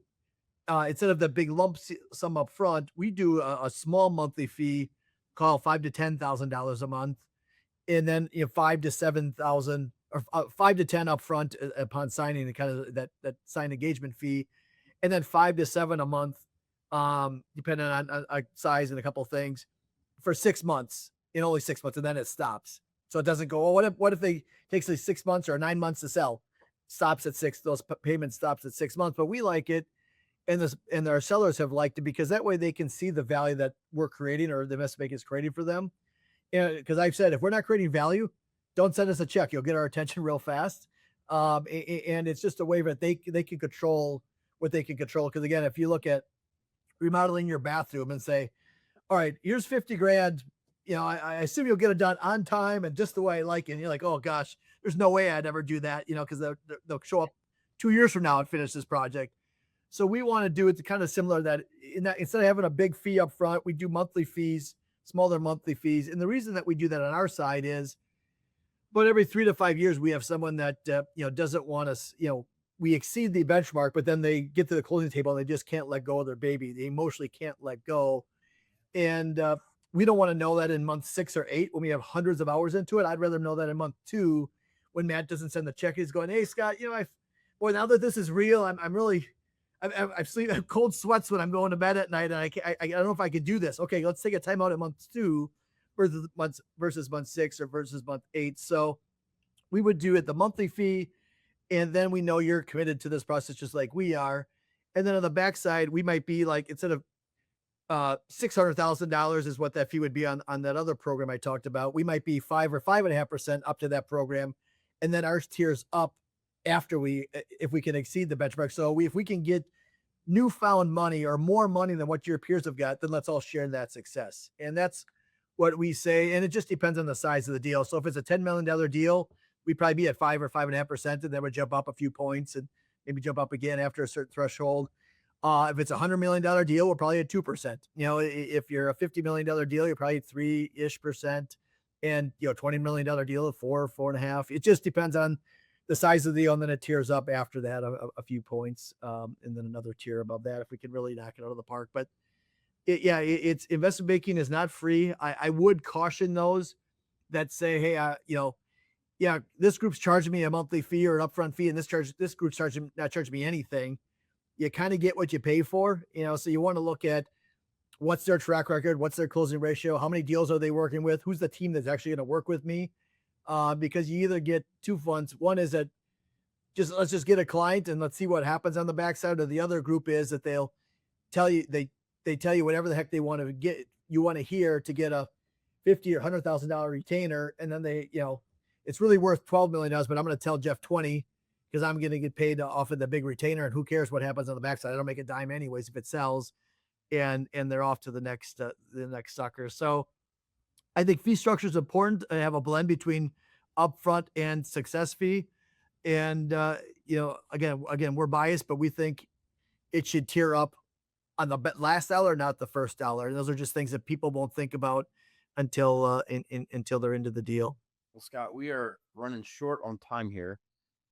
instead of the big lump sum up front, we do a small monthly fee called $5,000 to $10,000 a month, and then $5,000 to $7,000, or $5,000 to $10,000 up front upon signing, the kind of that sign engagement fee, and then $5,000 to $7,000 a month, depending on size and a couple of things, for 6 months, in only 6 months, and then it stops. So it doesn't go, oh, what if they takes like 6 months or 9 months to sell? Stops at 6. Those payments stops at 6 months. But we like it, and our sellers have liked it, because that way they can see the value that we're creating, or the investment bank is creating for them. And because I've said, if we're not creating value, don't send us a check. You'll get our attention real fast. And it's just a way that they can control what they can control. Because again, if you look at remodeling your bathroom and say, all right, here's 50 grand. I assume you'll get it done on time and just the way I like it. And you're like, oh gosh, there's no way I'd ever do that, because they'll show up 2 years from now and finish this project. So we want to do it kind of similar, that instead of having a big fee up front, we do monthly fees, smaller monthly fees. And the reason that we do that on our side is, but every 3 to 5 years, we have someone that, doesn't want us, we exceed the benchmark, but then they get to the closing table and they just can't let go of their baby. They emotionally can't let go. And we don't want to know that in month 6 or 8 when we have hundreds of hours into it. I'd rather know that in month 2 when Matt doesn't send the check. He's going, "Hey, Scott, boy, now that this is real, I'm really, I have cold sweats when I'm going to bed at night, and I don't know if I could do this. Okay, let's take a timeout at month 2 versus month 6 or versus month 8." So we would do it the monthly fee, and then we know you're committed to this process just like we are. And then on the backside, we might be like, instead of $600,000 is what that fee would be on that other program I talked about. We might be 5 or 5.5% up to that program, and then ours tiers up after if we can exceed the benchmark. So if we can get newfound money or more money than what your peers have got, then let's all share in that success. And that's what we say. And it just depends on the size of the deal. So if it's a $10 million deal, we'd probably be at 5 or 5.5%, and then would jump up a few points and maybe jump up again after a certain threshold. If it's a $100 million deal, we're probably at 2%. If you're a $50 million deal, you're probably at 3-ish%. And, $20 million deal at 4.5. It just depends on the size of the deal. And then it tiers up after that a few points. And then another tier above that if we can really knock it out of the park. But it's investment banking is not free. I would caution those that say, hey, this group's charging me a monthly fee or an upfront fee, and this group's not charging me anything. You kind of get what you pay for, so you want to look at what's their track record, what's their closing ratio, how many deals are they working with, who's the team that's actually going to work with me, because you either get two funds. One is that let's just get a client and let's see what happens on the backside, or the other group is that they'll tell you, they tell you whatever the heck they want to get, you want to hear to get a $50,000 or $100,000 retainer, and then it's really worth $12 million, but I'm going to tell Jeff 20 because I'm going to get paid off of the big retainer, and who cares what happens on the backside? I don't make a dime anyways if it sells, and they're off to the next sucker. So I think fee structure is important. I have a blend between upfront and success fee, and again, we're biased, but we think it should tier up on the last dollar, not the first dollar. And those are just things that people won't think about until until they're into the deal. Well, Scott, we are running short on time here.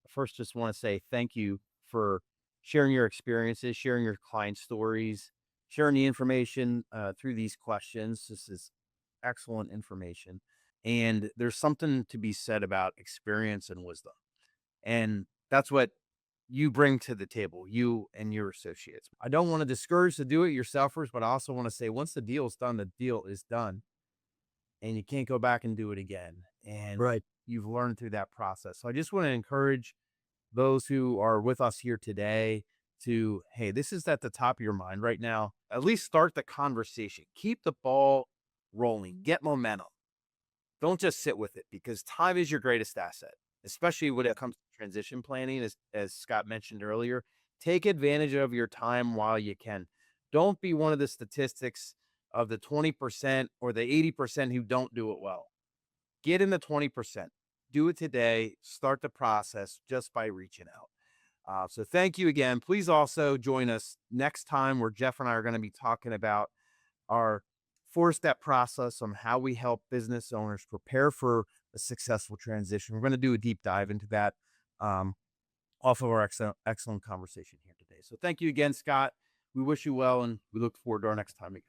First, just want to say thank you for sharing your experiences, sharing your client stories, sharing the information through these questions. This is excellent information. And there's something to be said about experience and wisdom. And that's what you bring to the table, you and your associates. I don't want to discourage the do-it-yourselfers, but I also want to say once the deal is done, the deal is done. And you can't go back and do it again. And Right. you've learned through that process. So I just want to encourage those who are with us here today to, hey, this is at the top of your mind right now. At least start the conversation. Keep the ball rolling. Get momentum. Don't just sit with it, because time is your greatest asset, especially when it comes to transition planning, as Scott mentioned earlier. Take advantage of your time while you can. Don't be one of the statistics of the 20% or the 80% who don't do it well. Get in the 20%. Do it today. Start the process just by reaching out. So thank you again. Please also join us next time, where Jeff and I are going to be talking about our 4-step process on how we help business owners prepare for a successful transition. We're going to do a deep dive into that off of our excellent conversation here today. So thank you again, Scott. We wish you well, and we look forward to our next time together.